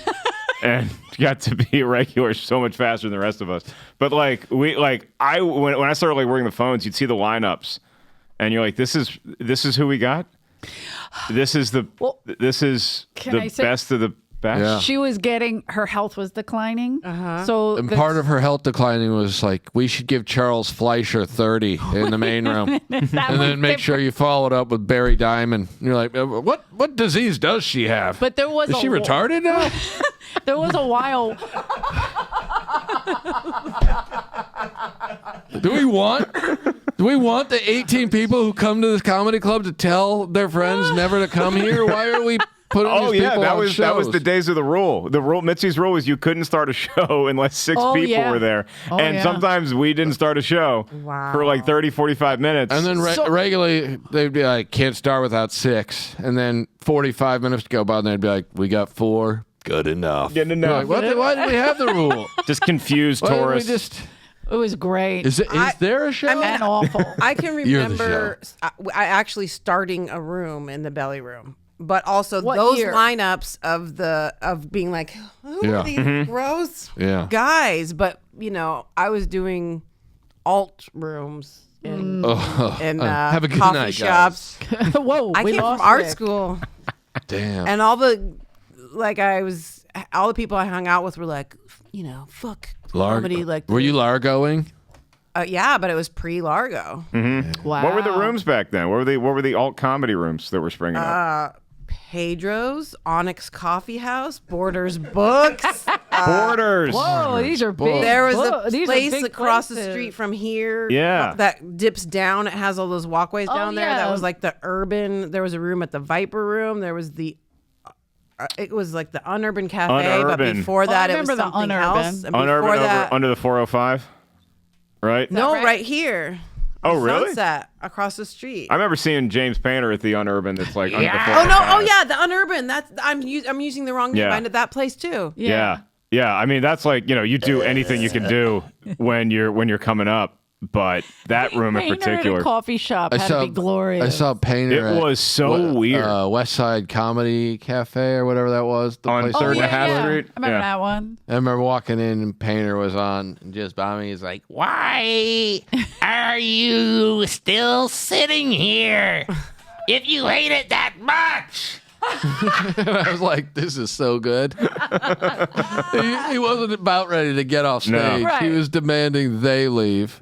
And got to be a regular so much faster than the rest of us. But like when I started like working the phones, you'd see the lineups, and you're like, this is who we got. This is the Can I say- best of the best. Yeah. She was her health was declining. So And part of her health declining was like, we should give Charles Fleischer 30 in the main room. And then make sure you follow it up with Barry Diamond. And you're like, what disease does she have? But there was Is she retarded now? There was a while. Do we want the 18 people who come to this comedy club to tell their friends never to come here? Why are we putting Oh these yeah, people that on was shows? the days of the rule. The rule, Mitzi's rule, was you couldn't start a show unless six Oh, people yeah. were there. Oh, And yeah. sometimes we didn't start a show for like 30, 45 minutes. And then regularly they'd be like, can't start without 6. And then 45 minutes go by and they'd be like, we got 4. Good enough. Good enough. You're like, why do we have the rule? just confused Why don't we tourists. just... It was great. Is there a show? and awful. I can You're the remember I actually starting a room in the belly room, but also What those year? lineups of being like, who Yeah. are these gross Yeah. guys? But I was doing alt rooms in have a good coffee night, shops. Whoa, I we came from lost art Rick. school, Damn. and all the people I hung out with were like, fuck comedy. Like, Were you Largoing? yeah, but it was pre-Largo. Wow. What were the rooms back then? What were the alt comedy rooms that were springing up? Pedro's, Onyx Coffee House, Borders Books. Borders. Whoa, these are big. There was these a are place big across the places. street from here Yeah. that dips down. It has all those walkways down there. yeah. That was like the urban. There was a room at the Viper Room. There was it was like the Unurban Cafe, but Unurban. before that it was remember the something Unurban. else. And Unurban before that, under the 405, right? no, right? right here. Oh, really? Sunset across the street. I remember seeing James Painter at the Unurban. That's like under the Oh 405. no! Oh yeah, the Unurban. That's I'm using the wrong name. Yeah. I know that place too. Yeah. I mean, that's like, you do anything you can do when you're coming up, but that room in Painter at a particular, coffee shop had to be glorious. I saw Painter. it at was so weird. West Side Comedy Cafe or whatever that was. The On place Third where- and Half Street? I remember Yeah. that one. I remember walking in and Painter was on and just by me. He's like, Why are you still sitting here? If you hate it that much. and I was like, this is so good. he wasn't about ready to get off stage. No. Right. He was demanding they leave.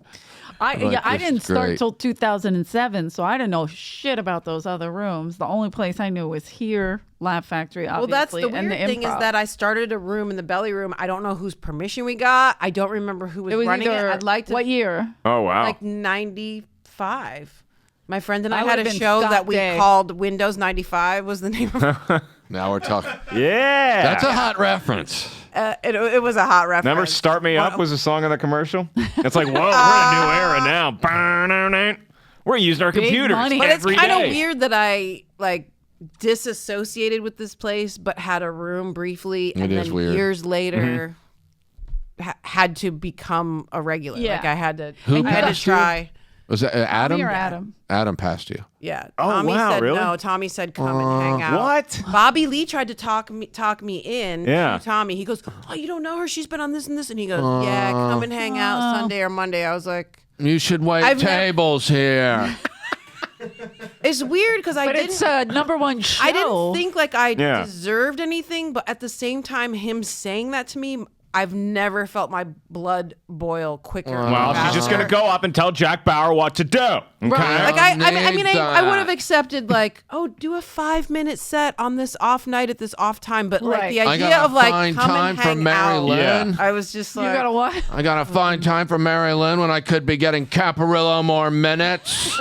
I didn't start till 2007, so I didn't know shit about those other rooms. The only place I knew was here, Laugh Factory, obviously. Well, that's the weird thing is that I started a room in the belly room. I don't know whose permission we got. I don't remember who was running it. I'd like to. What year? Oh, wow. Like 95. My friend and I I had a would've been show Scott that we Day. called Windows 95 was the name of it. Now we're talking. Yeah. That's a hot reference. It was a hot reference. Remember Start Me Up was a song on the commercial? It's like, whoa, we're in a new era now. We're using our computers money. But it's every kind of day. weird that I disassociated with this place, but had a room briefly, and is then weird. years later had to become a regular. Yeah. Like I had to. Who I had to passed you? try. Was that Adam? Tommy or Adam? Adam passed you. Yeah. Oh, Tommy wow, said really? no. Tommy said come and hang out. What? Bobby Lee tried to talk me in. Yeah. To Tommy. He goes, oh, you don't know her? She's been on this and this. And he goes, yeah, come and hang out Sunday or Monday. I was like, You should wait I've never- tables here. it's weird because But it's a number one show. I didn't think like I Yeah. deserved anything, but at the same time, him saying that to me, I've never felt my blood boil quicker. Well, she's just going to go up and tell Jack Bauer what to do. Okay? Like I mean, Need I would have that. accepted like, oh, do a 5-minute set on this off night at this off time, but like Right. the I idea gotta of like find come time and for hang Mary out. Lynn. I was just You like, got to what? I gotta find time for Mary Lynn when I could be getting Caparillo more minutes.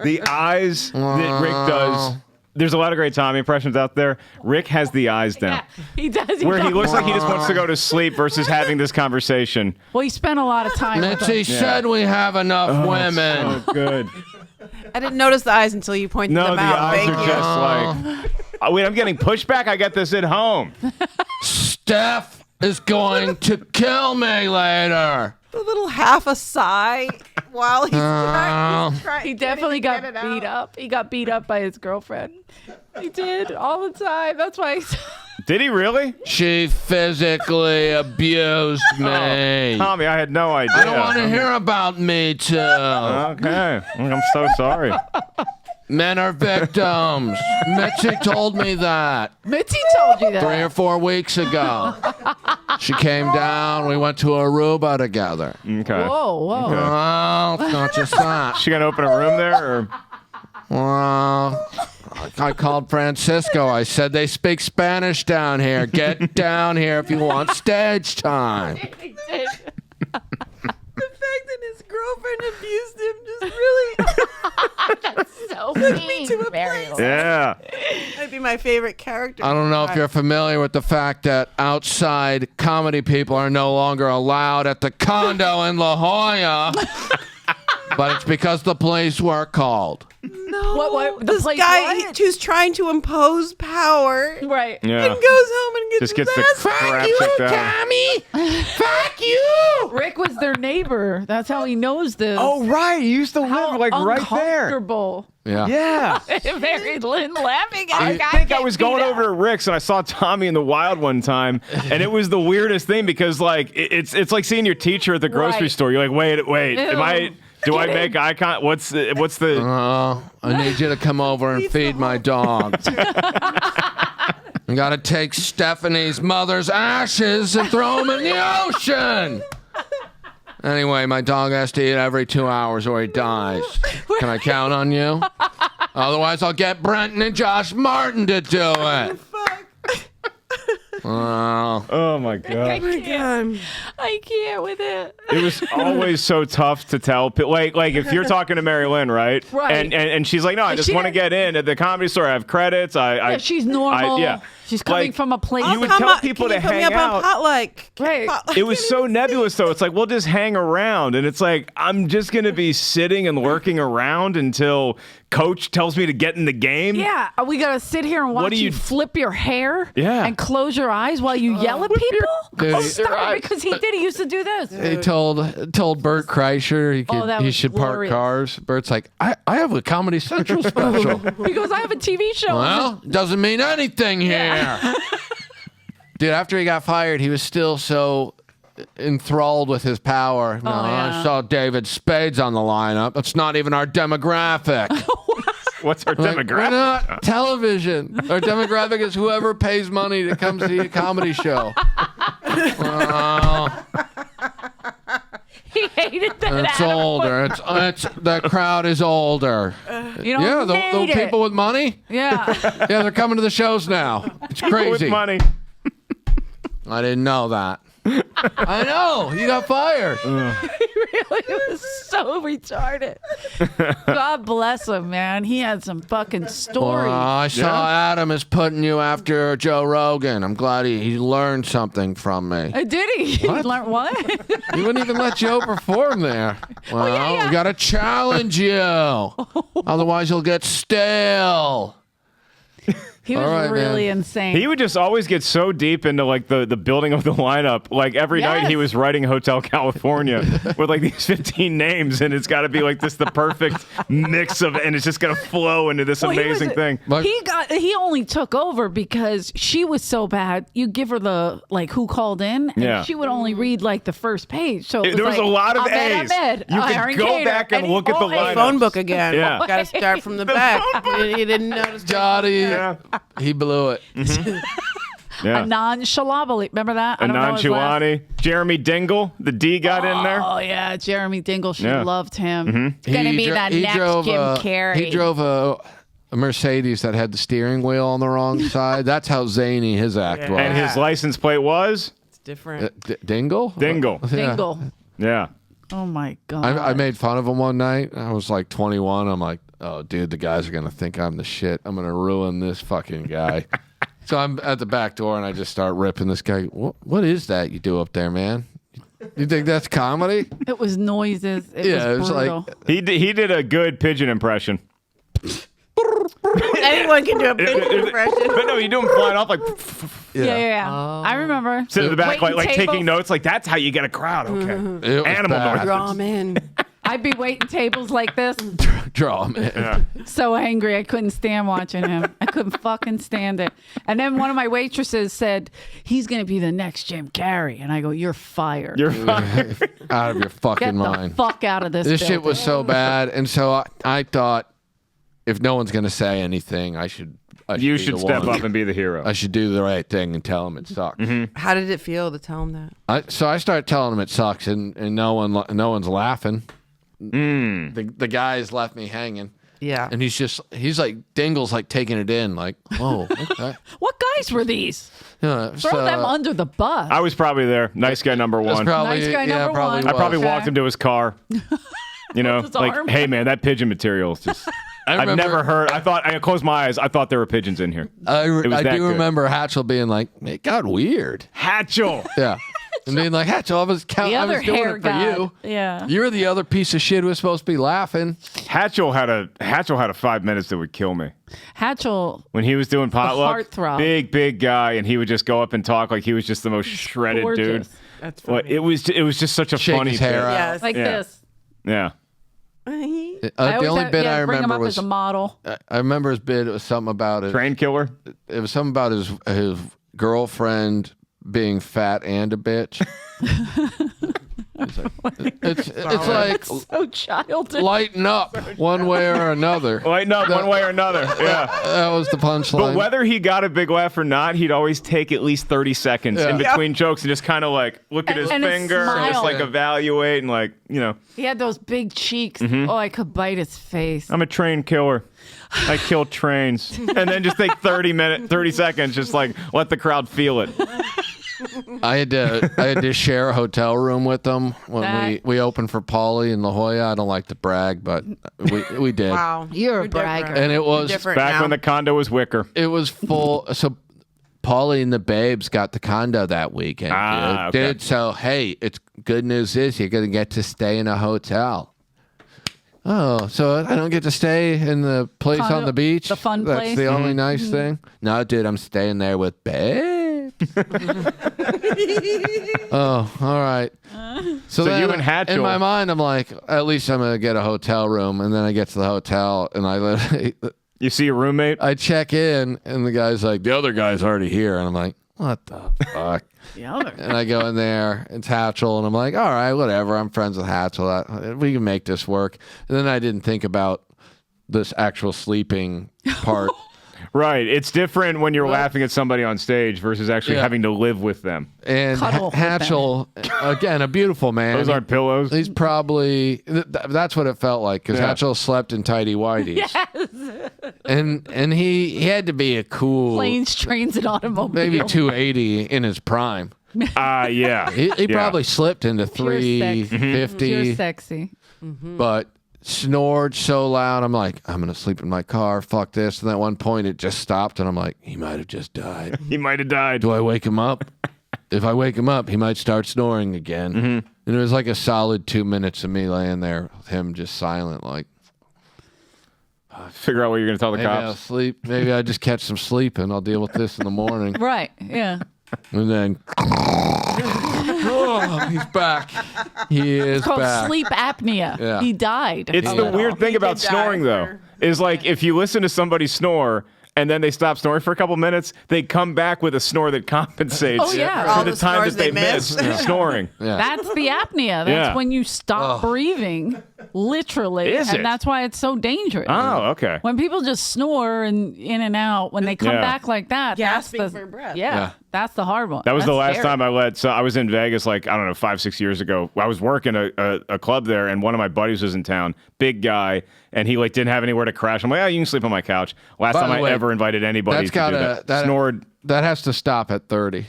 The eyes that Rick does. There's a lot of great Tommy impressions out there. Rick has the eyes down. He does. Where he looks like he just wants to go to sleep versus having this conversation. Well, he spent a lot of time with Mitzi them. said we have enough women. Oh, good. I didn't notice the eyes until you pointed No, them the out. eyes Thank are you. just like, oh, wait, I'm getting pushback. I got this at home. Steph is going to kill me later. A little half a sigh while he's trying. He definitely got beat up. He got beat up by his girlfriend. He did all the time. That's why. Did he really? She physically abused me. Tommy, I had no idea. I don't want to hear about me too. Okay. I'm so sorry. Men are victims. Mitzi told me that Mitzi told you that. 3 or 4 weeks ago. She came down. We went to Aruba together. Okay. Whoa, whoa. Well, it's not just that. She gonna open a room there, or Well, I called Francisco. I said they speak Spanish down here. Get down here if you want stage time. He did. The fact that his girlfriend abused him just really So me to a Mary place. yeah. might be my favorite character. I don't know if you're familiar with the fact that outside comedy people are no longer allowed at the condo in La Jolla, but it's because the police were called. No, What, the this place guy what? who's trying to impose power Right. Yeah. and goes home and gets Just gets the his ass crap kicked. kicked out. Tommy! Fuck you! Rick was their neighbor. That's how he knows this. Oh, right. You used to How live like right there. uncomfortable. Yeah. Yeah. Mary Lynn laughing at I a guy think I getting was going beat over to up. Rick's and I saw Tommy in the Wild one time, and it was the weirdest thing because like it's like seeing your teacher at the grocery Right. store. You're like, wait, am I? Do I make eye contact? What's the? I need you to come over and feed my dog. I gotta take Stephanie's mother's ashes and throw them in the ocean. Anyway, my dog has to eat every 2 hours or he dies. Can I count on you? Otherwise, I'll get Brenton and Josh Martin to do it. Oh my god! I can't with it. It was always so tough to tell. Like if you're talking to Mary Lynn, right? Right. And she's like, no, I And just she want to didn't- get in at the Comedy Store. I have credits. Yeah, she's normal. yeah. She's coming Like, from a place. you would Come tell on, people can to you put me hang up out. on potluck? Right. Potluck. It was so nebulous, though. It's like, we'll just hang around. And it's like, I'm just going to be sitting and lurking around until coach tells me to get in the game. Yeah, we gotta sit here and watch do you you- flip your hair Yeah. and close your eyes while you yell at people. Dude, Oh, stop it, because he did. He used to do this. He told Bert Kreischer he was should park glorious. cars. Bert's like, I have a Comedy Central special. Because I have a TV show. Well, doesn't mean anything here. Dude, after he got fired, he was still so enthralled with his power. No, yeah. I saw David Spades on the lineup. That's not even our demographic. What's our Like, we're demographic? not television. Our demographic is whoever pays money to come see a comedy show. Well, He hated that. It's Adam older. It's the crowd is older. You don't Yeah, the need it. people with money. Yeah. Yeah, they're coming to the shows now. It's crazy. With money. I didn't know that. I know. You got fired. He really was so retarded. God bless him, man. He had some fucking stories. Well, I saw Adam is putting you after Joe Rogan. I'm glad he learned something from me. Did he? He learned what? He wouldn't even let Joe perform there. Well, we got to challenge you. Otherwise, you'll get stale. He was right, really man. insane. He would just always get so deep into like the building of the lineup. Like every night he was writing Hotel California with like these 15 names, and it's got to be like this the perfect mix of, and it's just gonna flow into this amazing thing. He only took over because she was so bad. You give her the like who called in, and she would only read like the first page. So it was there was like, a lot of A's. You could go back and look at the lineup. Phone book again. Yeah. Got to start from the back. He didn't notice. Johnny, he blew it. Yeah. Anon Shalabali. Remember that? Anon Chilani. Jeremy Dingle. The D got in there. Oh, yeah. Jeremy Dingle. She loved him. Mm-hmm. Going to be that next Jim Carrey. He drove a Mercedes that had the steering wheel on the wrong side. That's how zany his act was. And his license plate was? It's different. Dingle? Dingle. Dingle. Yeah. Oh, my God. I made fun of him one night. I was like 21. I'm like, oh, dude, the guys are going to think I'm the shit. I'm going to ruin this fucking guy. So I'm at the back door, and I just start ripping this guy. What is that you do up there, man? You think that's comedy? It was noises. It was brutal. like... He did a good pigeon impression. Anyone can do a pigeon impression. But no, you do him flying off like... Yeah. I remember. Sit in the back Waiting like tables. taking notes. Like, that's how you get a crowd. Okay. It was Animal bad. noises. Draw 'em in. I'd be waiting tables like this. Draw him in. Yeah. So angry. I couldn't stand watching him. I couldn't fucking stand it. And then one of my waitresses said, he's going to be the next Jim Carrey. And I go, you're fired. You're fine. Out of your fucking Get mind. the fuck out of this This building. shit was so bad. And so I thought, if no one's going to say anything, I should You be should the step one. up and be the hero. I should do the right thing and tell him it sucks. How did it feel to tell him that? So I start telling him it sucks, and no one's laughing. The guys left me hanging. Yeah. And he's like, Dingle's like taking it in, like, whoa, okay. What guys were these? Yeah, Throw them under the bus. I was probably there. Nice guy number that's one. probably, Nice guy number probably one. I probably was. walked him to his car. You know, His like, arm. hey, man, that pigeon material is just... I've never heard... I closed my eyes. I thought there were pigeons in here. I was that do good. remember Hatchell being like, it got weird. Hatchel. Yeah. And being like, Hatchell, I was the other doing hair it for god. you. Yeah. You're the other piece of shit who was supposed to be laughing. Hatchel had a 5 minutes that would kill me. Hatchel. When he was doing potluck, heartthrob. big guy, and he would just go up and talk like he was just the most shredded dude. Gorgeous. That's Well, funny. it was just such a Shake funny his hair bit. out. Yes. Like Yeah. this. Yeah. The always only have- bit I bring him remember up was as a model. I remember his bit. It was something about it. Train killer. It was something about his girlfriend being fat and a bitch. It's like So childish. lighten up one way or another. Lighten up one way or another. Yeah. That was the punchline. But whether he got a big laugh or not, he'd always take at least 30 seconds in between jokes and just kind of like look at his And a finger and just smile. like evaluate and like, you know, He had those big cheeks. Oh, I could bite his face. I'm a train killer. I kill trains. And then just take 30 seconds, just like let the crowd feel it. I had to share a hotel room with them when That- we opened for Pauly in La Jolla. I don't like to brag, but we did. Wow. You're a different. bragger. And it was Different Back now. when the condo was wicker. it was full. So Pauly and the babes got the condo that weekend. Ah, dude. okay. Dude, so hey, it's good news is you're gonna get to stay in a hotel. Oh, so I don't get to stay in the place Condo- on the beach? the fun That's place? the only nice thing? No, dude, I'm staying there with babes. Oh, all right. So then you and Hatchell- in my mind, I'm like, at least I'm going to get a hotel room. And then I get to the hotel and I literally, You see your roommate? I check in and the guy's like, the other guy's already here. And I'm like, what the fuck? The other. And I go in there, it's Hatchell, and I'm like, all right, whatever. I'm friends with Hatchell. We can make this work. And then I didn't think about this actual sleeping part. Right. It's different when you're laughing at somebody on stage versus actually having to live with them. And Cuddle with Hatchell, again, a beautiful man. Those aren't pillows. He's probably that's what it felt like because Hatchell slept in tidy whities. Yes. And he had to be a cool Planes, trains, and automobiles. maybe 280 in his prime. Yeah. He probably slipped into Pure sex. 350. You're sexy. But snored so loud. I'm like, I'm gonna sleep in my car. Fuck this. And at one point, it just stopped, and I'm like, he might have just died. He might have died. Do I wake him up? If I wake him up, he might start snoring again. And it was like a solid 2 minutes of me laying there with him just silent, like Figure out what you're going to tell the maybe I'll cops. sleep. Maybe I just catch some sleep, and I'll deal with this in the morning. Right. Yeah. And then, oh, he's back. He is It's called back. sleep apnea. Yeah. He died. It's the weird thing about did die snoring, though, for- is like if you listen to somebody snore and then they stop snoring for a couple minutes, they come back with a snore that compensates Oh, yeah. For all for the the time snores that they they missed missed. snoring. Yeah. That's the apnea. That's Yeah. when you stop breathing, literally. Is and it? that's why it's so dangerous. Oh, okay. When people just snore and in and out, when they come Yeah. back like that, Gasping that's the, for breath. Yeah, that's the hard one. That was the That's last scary. time I let. So I was in Vegas, like I don't know, 5-6 years ago. I was working a club there, and one of my buddies was in town, big guy, and he like didn't have anywhere to crash. I'm like, oh, you can sleep on my couch. Last By time the I way, ever invited anybody That's to do gotta that. Snored. that has to stop at 30.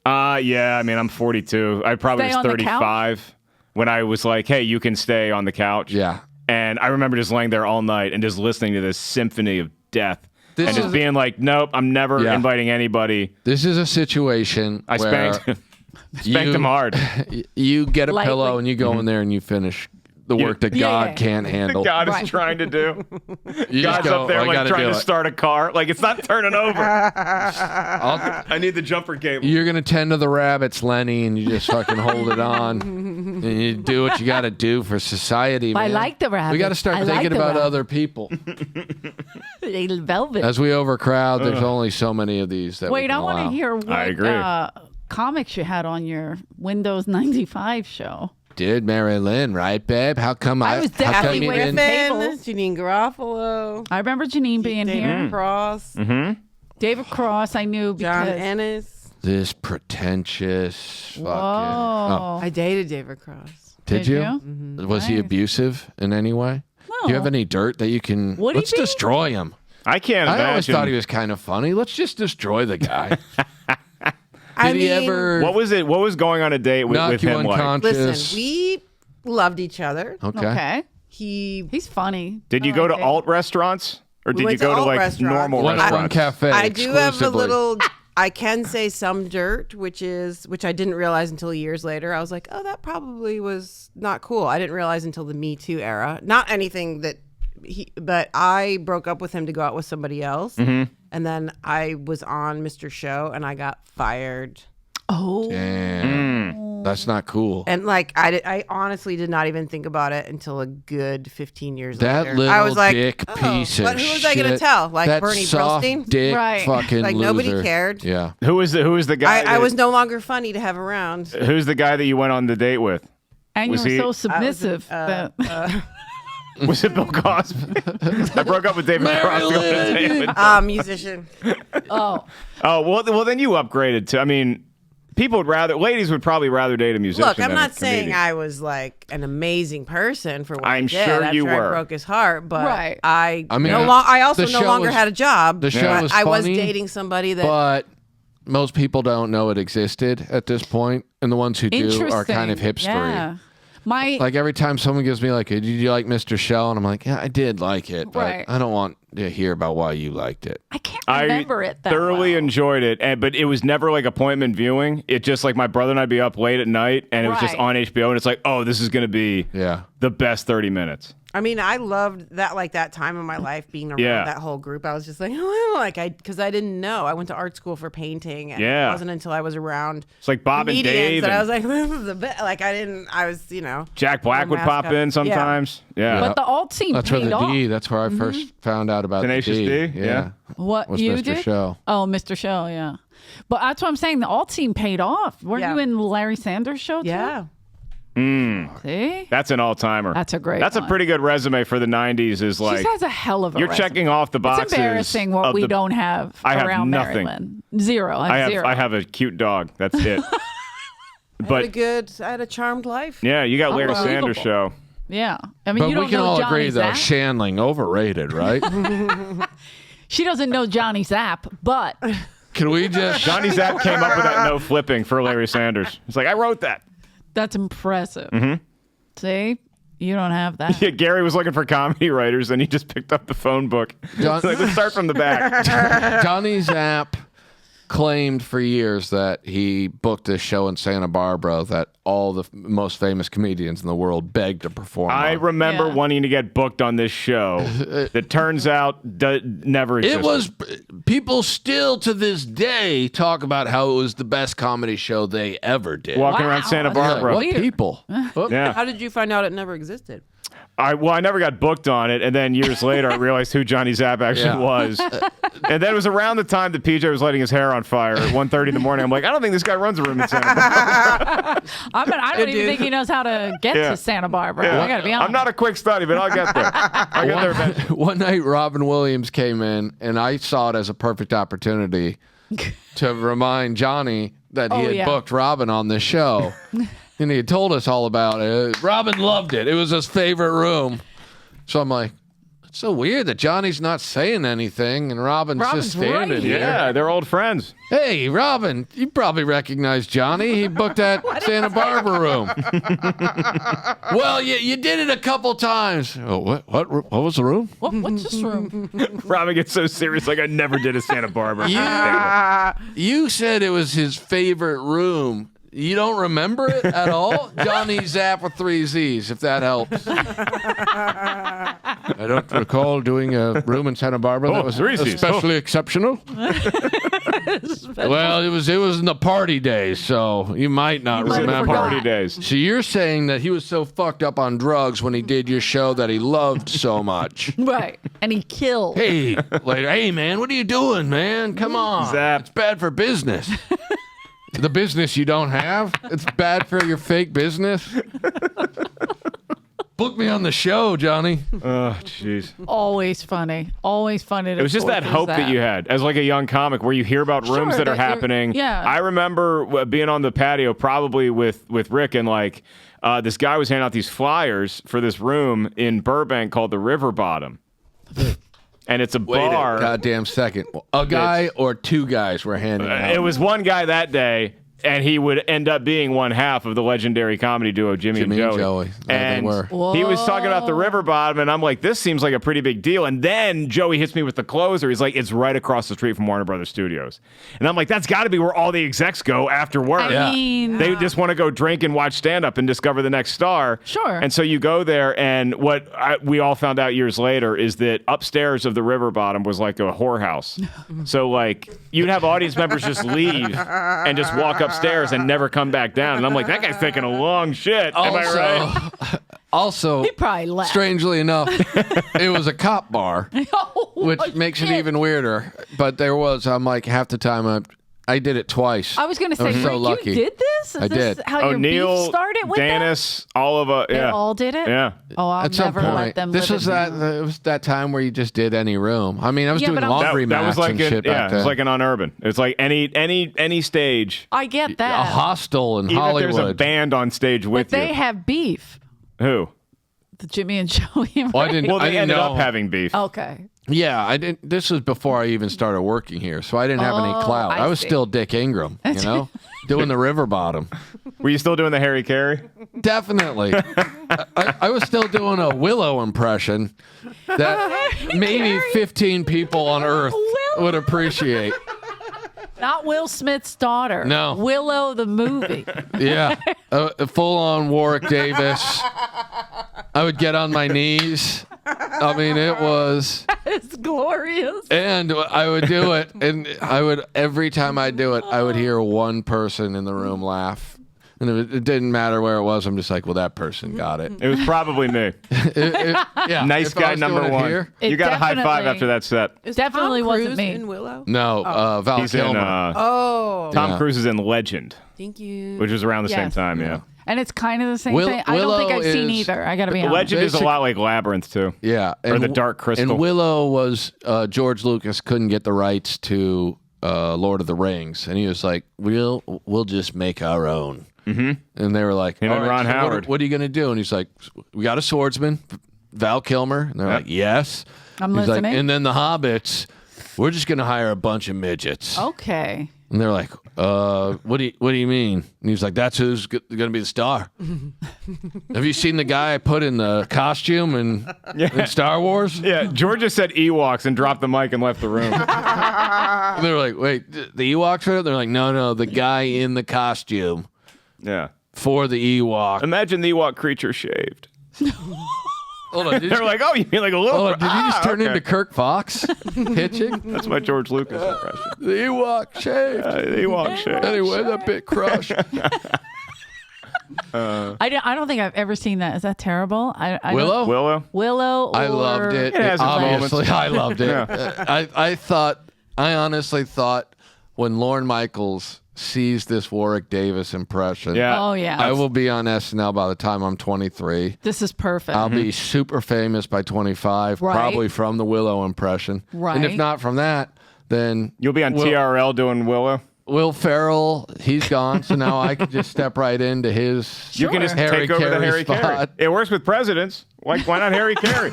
Yeah. I mean, I'm 42. I probably Stay was on the 35 when I was like, hey, you can stay on the couch. Yeah. And I remember just laying there all night and just listening to this symphony of death. This and just is- being like, nope, I'm never Yeah. inviting anybody. This is a situation I where spanked him. Spanked him hard. You get a Lightly. pillow and you go in there and you finish the work that Yeah, God yeah. can't handle. God Right. is trying to do. You just God's go, up there "I like gotta trying do to it." start a car. Like it's not turning over. I'll- I need the jumper cable. You're gonna tend to the rabbits, Lenny, and you just fucking hold it on, and you do what you got to do for society. I Man. like the We got to rabbits. start I like thinking the about rabbits. other people. Velvet. As we overcrowd, there's only so many of these that we Wait, can I want to allow. hear what I agree. comics you had on your Windows 95 show. Did Mary Lynn, right, babe? How come I was how come definitely you waiting didn't- for Griffin, Janine Garofalo, I remember Janine being David here. Cross, David Cross, I knew John because. Ennis. This pretentious fucking. Whoa. I dated David Cross. Did Did you? you? Was he Nice. abusive in any way? Do you have any dirt that you can? Would he Let's be? destroy him. I can't I imagine. always thought he was kind of funny. Let's just destroy the guy. I Did he mean, ever What was it? What was going on a date with knock you him like? unconscious? Listen, we loved each other. Okay. Okay. He's funny. Did you I go like to it. alt restaurants or We did you went to go to alt like restaurants. normal One restaurants? cafe. I do have a exclusively. little. I can say some dirt, which I didn't realize until years later. I was like, oh, that probably was not cool. I didn't realize until the Me Too era. Not anything that but I broke up with him to go out with somebody else, and then I was on Mr. Show and I got fired. Oh. Damn. That's not cool. And like I honestly did not even think about it until a good 15 years That later. little I was like, dick oh, piece but of who was shit. I gonna tell? Like that Bernie soft Brillstein? dick Right. fucking Like, nobody loser. cared. Yeah. Who was the guy? I that- was no longer funny to have around. Who's the guy that you went on the date with? And Was you he- were so submissive. that- Was it Bill Cosby? I broke up with David Crosby. on the date with- Musician. oh. Oh well, then you upgraded to. I mean, ladies would probably rather date a musician. Look, I'm than a not saying comedian. I was like an amazing person for what I'm I did. sure I'm you sure were. I broke his heart, but Right. I mean, I also the no show longer was- had a job. the show but was I was funny, dating somebody that But most people don't know it existed at this point, and the ones who do Interesting. are kind of hipstery. Yeah. My Like every time someone gives me like, "Did you like Mr. Shell?" and I'm like, "Yeah, I did like it, but Right. I don't want to hear about why you liked it." I can't remember I it that thoroughly well. enjoyed it, but it was never like appointment viewing. It just like my brother and I'd be up late at night, and it was just Right. on HBO, and it's like, oh, this is gonna be Yeah. the best 30 minutes. I mean, I loved that time in my life being around Yeah. that whole group. I was just like, oh, because I didn't know. I went to art school for painting, and Yeah. it wasn't until I was around It's like Bob and comedians Dave that I and was like, this is the best. Like I was, Jack Black would pop mascot. in sometimes. Yeah. But the alt scene That's where paid the off. D. That's where I first found out about Tenacious the D. D? Yeah. What Was you Mr. did? Show. Oh, Mr. Show, yeah. But that's what I'm saying. The alt scene paid off. Weren't Yeah. you in Larry Sanders' show too? Yeah. See? That's an all-timer. That's a great That's one. a pretty good resume for the 90s is like... She has a hell of a You're resume. checking off the boxes. It's embarrassing what we don't have I have around nothing. Maryland. Zero. Zero. I have a cute dog. That's it. I had a charmed life. Yeah, you got Larry Unbelievable. Sanders Show. Yeah. I mean, But you don't we can know all Johnny agree, though, Zapp. Shandling, overrated, right? She doesn't know Johnny Zapp, but Can we just... Johnny Zapp came up with that no flipping for Larry Sanders. He's like, I wrote that. that's impressive. See? You don't have that. Yeah, Gary was looking for comedy writers, and he just picked up the phone book. John- Like, let's start from the back. Johnny Zapp claimed for years that he booked a show in Santa Barbara that all the most famous comedians in the world begged to perform I on. remember Yeah. wanting to get booked on this show that turns out never existed. It was... People still to this day talk about how it was the best comedy show they ever did. walking Wow, around Santa that's Barbara. What people? Yeah. How did you find out it never existed? I never got booked on it, and then years later I realized who Johnny Zapp actually Yeah. was. And then it was around the time that PJ was lighting his hair on fire at 1:30 in the morning. I'm like, I don't think this guy runs a room in Santa Barbara. I don't even think he knows how to get Yeah. to Santa Barbara. Yeah. I got to be honest. I'm not a quick study, but I'll get there. I'll get there eventually. One night, Robin Williams came in, and I saw it as a perfect opportunity to remind Johnny that he Oh, had yeah. booked Robin on this show. And he had told us all about it. Robin loved it. It was his favorite room. So I'm like, it's so weird that Johnny's not saying anything, and Robin's just Robin's right standing here. here. Yeah, they're old friends. Hey, Robin, you probably recognize Johnny. He booked that Santa Barbara room. Well, you did it a couple times. Oh, what was the room? What's this room? Robin gets so serious, like I never did a Santa Barbara. You said it was his favorite room. You don't remember it at all? Johnny Zapp with 3 Z's, if that helps. I don't recall doing a room in Santa Barbara that was 3 Z's. especially exceptional. Well, it was in the party days, so you might not might have remember. forgot. Party days. So you're saying that he was so fucked up on drugs when he did your show that he loved so much. Right. And he killed. Hey, later. Hey, man, what are you doing, man? Come on. Zapp. It's bad for business. The business you don't have? It's bad for your fake business? Book me on the show, Johnny. Oh, jeez. Always funny. Always funny. It was just that hope that you had as like a young comic where you hear about rooms Sure, that are that you're- happening. yeah. I remember being on the patio probably with Rick and like this guy was handing out these flyers for this room in Burbank called the River Bottom. And it's a bar. Goddamn second. A guy or 2 guys were handing out. It was one guy that day, and he would end up being one half of the legendary comedy duo Jimmy and Joey. Yeah, they were. He was talking about the River Bottom, and I'm like, this seems like a pretty big deal. And then Joey hits me with the closer. He's like, it's right across the street from Warner Brothers Studios. And I'm like, that's got to be where all the execs go after work. I mean, They just want to go drink and watch stand-up and discover the next star. Sure. And so you go there, and what we all found out years later is that upstairs of the River Bottom was like a whorehouse. So, like, you'd have audience members just leave and just walk upstairs and never come back down. And I'm like, that guy's taking a long shit. Am I right? Also, he probably left. strangely enough, it was a cop bar, Oh, which makes it shit. even weirder. But there was, I'm like, half the time I did it twice. I was going to say, I was so Rick, lucky. you did this? Is I this did. how your O'Neill, beef started with them? Dennis, all of us. They Yeah. all did it? Yeah. Oh, I'll At some never let point, them this live was it that. down. It was that time where you just did any room. I mean, I was Yeah, doing but I'm- laundry That was mats like and an, shit yeah, back it then. was like an unurban. It's like any stage. I get a that. hostel in Even Hollywood. if there's a band on stage But with they you. have beef. Who? The Jimmy and Joey. And Well, I Rick. didn't. Well, I they didn't ended know. up having beef. Okay. Yeah, I didn't. This was before I even started working here, so I didn't have any Oh, clout. I I was see. still Dick Ingram, you know, doing the River Bottom. Were you still doing the Harry Carey? Definitely. I was still doing a Willow impression that maybe 15 people on Earth Willow. would appreciate. Not Will Smith's daughter. No. Willow the movie. Yeah, full on Warwick Davis. I would get on my knees. I mean, it was, It's glorious. and I would do it, and I would every time I do it, I would hear one person in the room laugh, and it didn't matter where it was. I'm just like, well, that person got it. It was probably me. Yeah, Nice if I guy was number doing it one. here- It You got a high five definitely- after that set. Is Definitely Tom wasn't Cruise me. in Willow? No, Val He's Kilmer. in Oh, Tom Yeah. Cruise is in Legend, thank you. which was around the same Yes. time. Yeah. And it's kind of the same Will- thing. I don't think Willow I've seen is- either. I got to be honest. Legend is a lot like Labyrinth too. Yeah, Or the Dark Crystal. And Willow was George Lucas couldn't get the rights to Lord of the Rings, and he was like, "We'll just make our own." Mm-hmm. And they were like, Him and "All right, Ron so Howard. What are you gonna do?" And he's like, "We got a swordsman, Val Kilmer." And they're like, "Yes." I'm He's like, listening. and then the Hobbits, we're just gonna hire a bunch of midgets. Okay. And they're like, what do you mean? And he's like, that's who's going to be the star. Have you seen the guy I put in the costume in Star Wars? Yeah, George just said Ewoks and dropped the mic and left the room. And they're like, wait, the Ewoks are? They're like, no, the guy in the costume Yeah. for the Ewok. Imagine the Ewok creature shaved. Hold on, They're like, oh, you mean like a little? did you just turn okay. into Kirk Fox pitching? That's my George Lucas impression. The Ewok shaved. The Ewok shaved. Anyway, that bit crushed. I don't think I've ever seen that. Is that terrible? I don't- Willow? Willow. I or- loved it. It has its Obviously, moments. I loved it. I honestly thought when Lorne Michaels sees this Warwick Davis impression, Yeah. Oh, yeah. I will be on SNL by the time I'm 23. This is perfect. I'll be super famous by 25, Right. probably from the Willow impression. And if Right. not from that, then You'll be on TRL doing Willow. Will Ferrell, he's gone, so now I can just step right into his You can just Harry take over the Carey Harry spot. Carey. It works with presidents. Why not Harry Carey?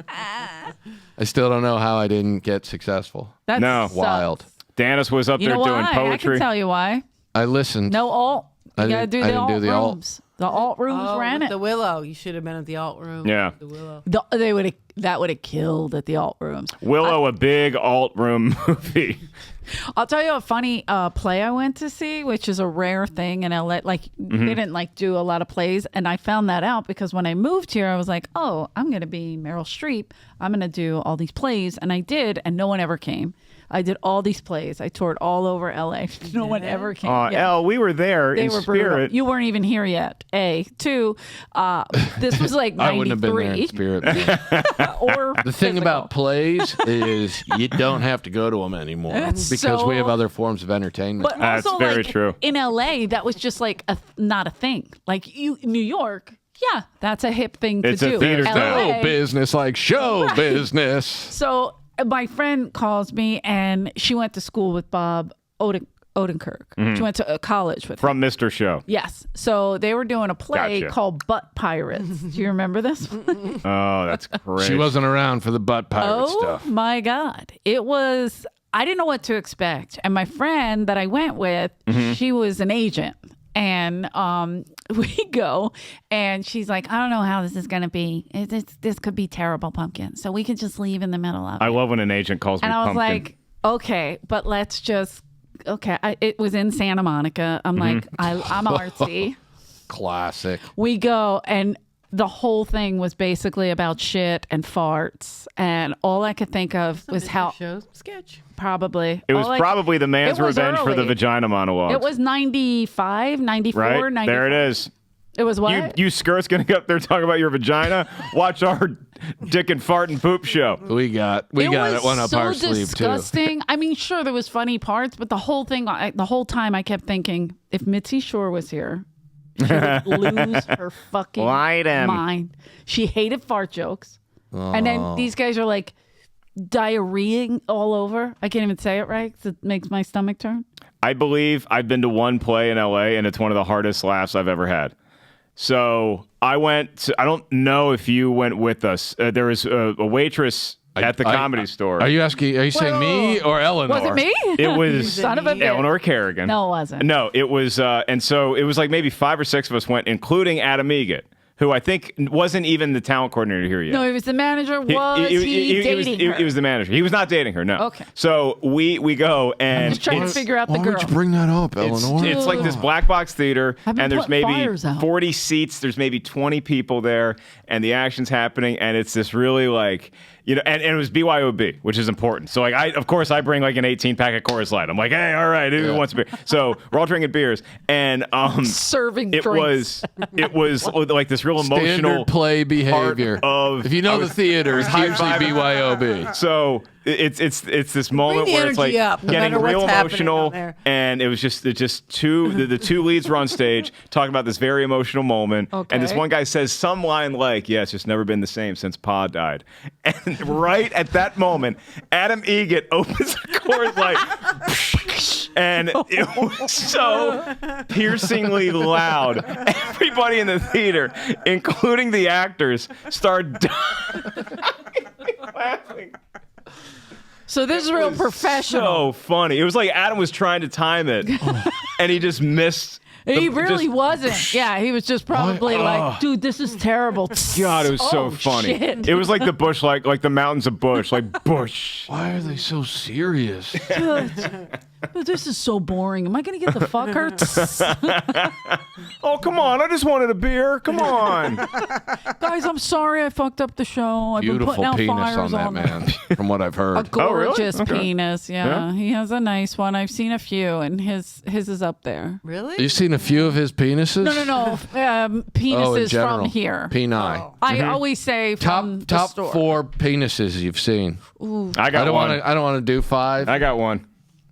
I still don't know how I didn't get successful. That's No. Wild. Dennis was up You there know doing why? I poetry. can tell you why. I listened. No alt. You I got to didn't- do I the didn't alt do the alt. rooms. The alt rooms ran with it. the Willow. You should have been at the alt room. Yeah. The Willow. That would have killed at the alt rooms. Willow, a big alt room movie. I'll tell you a funny play I went to see, which is a rare thing in LA. Like they didn't do a lot of plays, and I found that out because when I moved here, I was like, "Oh, I'm going to be Meryl Streep. I'm going to do all these plays," and I did, and no one ever came. I did all these plays. I toured all over LA. No one ever came. Yeah. Elle, we were there They in were brutal. spirit. You weren't even here yet. A. Two, this was like 93. I wouldn't have been there in spirit. or The thing physical. about plays is you don't have to go to them anymore That's because we so- have other forms of entertainment. But That's also, very like, true. in LA, that was just like not a thing. Like New York, yeah, that's a hip thing It's to a do. theater LA, style. show business like show business. So my friend calls me, and she went to school with Bob Odenkirk. She went to college with him. From Mr. Show. Yes. So they were doing a play Gotcha. called Butt Pirates. Do you remember this? Oh, that's great. She wasn't around for the butt pirate Oh stuff. my God. It was, I didn't know what to expect. And my friend that I went with, she was an agent. And we go, and she's like, I don't know how this is going to be. This could be terrible, Pumpkin. So we could just leave in the middle of it. I love when an agent calls me And I was pumpkin. like, okay, but let's just, okay. It was in Santa Monica. I'm like, I'm artsy. Classic. We go, and the whole thing was basically about shit and farts. And all I could think of was how Shows sketch. probably. It was all I- probably the man's it was revenge for the early. vagina monologue. It was 95, 94, right 94. there. It is. It was what? You skirts gonna go up there talking about your vagina? Watch our dick and fart and poop show. We got it one up so our sleeve too. disgusting. I mean, sure, there was funny parts, but the whole thing, the whole time, I kept thinking, if Mitzi Shore was here, she would lose her fucking Light him. mind. She hated fart jokes, and then these guys are like diarrheaing all over. I can't even say it right 'cause it makes my stomach turn. I believe I've been to one play in LA, and it's one of the hardest laughs I've ever had. So I went. I don't know if you went with us. There was a waitress at the Comedy Store. Are you saying me or Eleanor? Was it me? It was Son of a bitch. Eleanor Kerrigan. No, it wasn't. No, it was, and so it was like maybe 5 or 6 of us went, including Adam Egan, who I think wasn't even the talent coordinator here yet. No, he was the manager. Was he dating her? He was the manager. He was not dating her. No. Okay. So we go and Just trying to it's- figure out the Why girl. would you bring that up, Eleanor? It's like this black box theater, I've been and there's putting maybe fires out. 40 seats. There's maybe 20 people there, and the action's happening, and it's this really like, you know, and it was BYOB, which is important. So like, of course I bring like an 18-pack of Coors Light. I'm like, hey, all right, who wants a beer? So we're all drinking beers, and Serving it drinks. was like this real emotional Standard play behavior. of If you know the theater, it's usually BYOB. So it's this moment the where it's energy like up, no getting matter what's real happening emotional, out there. and it was just the two leads were on stage talking about this very emotional moment, and this Okay. one guy says some line like, "Yeah, it's just never been the same since Pa died," and right at that moment, Adam Egget opens the chorus like, and it was so piercingly loud. Everybody in the theater, including the actors, started laughing. So this is real So professional. funny. It was like Adam was trying to time it, and he just missed. He really wasn't. Yeah, he was just probably like, dude, this is terrible. God, it was so Oh, funny. shit. It was like the bush, like the mountains of Bush, like Bush. Why are they so serious? But this is so boring. Am I going to get the fucker? Oh, come on! I just wanted a beer. Come on. Guys, I'm sorry I fucked up the show. I've been Beautiful putting out penis fires on that man, from what I've A heard. gorgeous Okay. penis. Yeah. He has a nice one. I've seen a few, and his is up there. Really? You've seen a few of his penises? No. Oh, in Penises general. from here. Peni. I always say from the Top store. 4 penises you've seen. I got one. I don't want to do 5. I got one.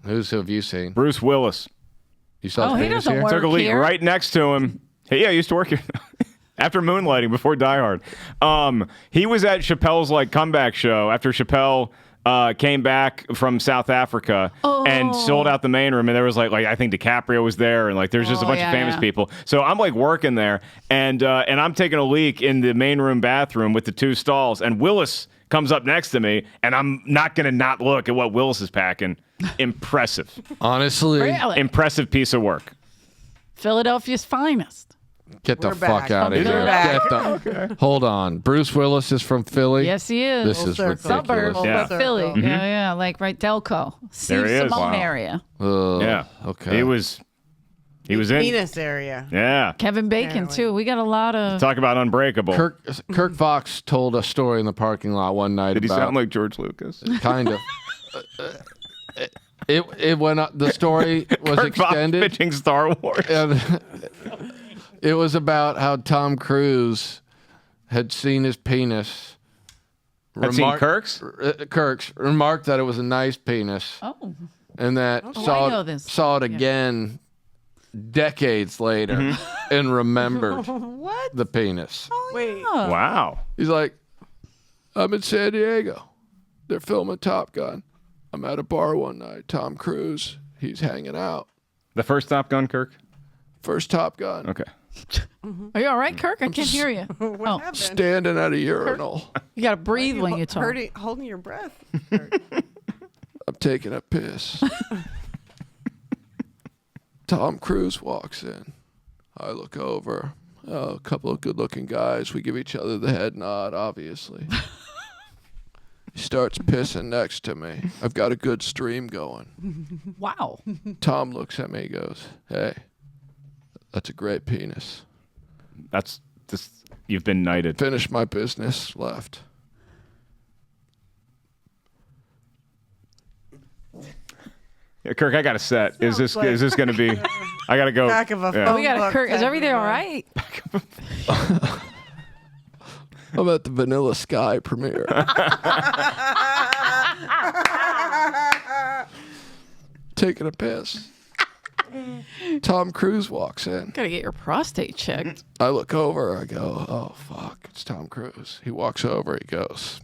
Who have you seen? Bruce Willis. You saw his he penis doesn't here? work Took a leak here. right next to him. Hey, yeah, I used to work here. After moonlighting, before Die Hard. He was at Chappelle's comeback show after Chappelle came back from South Africa and sold out the main room, and there was I think DiCaprio was there, and there's just a bunch of famous people. So I'm working there, and I'm taking a leak in the main room bathroom with the 2 stalls, and Willis comes up next to me, and I'm not gonna not look at what Willis is packing. Impressive, Honestly, Really? impressive piece of work. Philadelphia's finest. get the We're fuck back. out of We're here. back. Hold on. Bruce Willis is from Philly? Yes, he is. This is circle. ridiculous. Suburbs, Yeah. but Philly. Circle. Yeah, like right Delco. Steve he is. Simone Wow. area. Yeah. Okay. He was in. Penis area. Yeah. Kevin Bacon, Apparently. too. We got a lot of. Talk about unbreakable. Kirk Fox told a story in the parking lot one night Did he about sound like George Lucas? kind of. It went up. The story was Kirk Fox extended. pitching Star Wars. And it was about how Tom Cruise had seen his penis. I've seen Kirk's? Kirk's remarked that it was a nice penis, Oh. and that I know this. saw it again decades later Mm-hmm. and remembered What? the penis. Wait. Wow. He's like, I'm in San Diego. They're filming Top Gun. I'm at a bar one night. Tom Cruise, he's hanging out. The first Top Gun, Kirk? First Top Gun. Okay. Are you all right, Kirk? I can't hear you. Oh, Happened? Standing at a urinal. you got to breathe when you talk. Holding your breath. I'm taking a piss. Tom Cruise walks in. I look over. Oh, a couple of good-looking guys. We give each other the head nod, obviously. He starts pissing next to me. I've got a good stream going. Wow. Tom looks at me and goes, hey, that's a great penis. That's just, you've been knighted. Finish my business, left. Yeah, Kirk, I got a set. Is this like- going to be? I got to go. Back of a Yeah. phone We got a book Kirk. Is type everything of, all right? I'm at the Vanilla Sky premiere. Taking a piss. Tom Cruise walks in. Got to get your prostate checked. I look over. I go, oh, fuck. It's Tom Cruise. He walks over. He goes,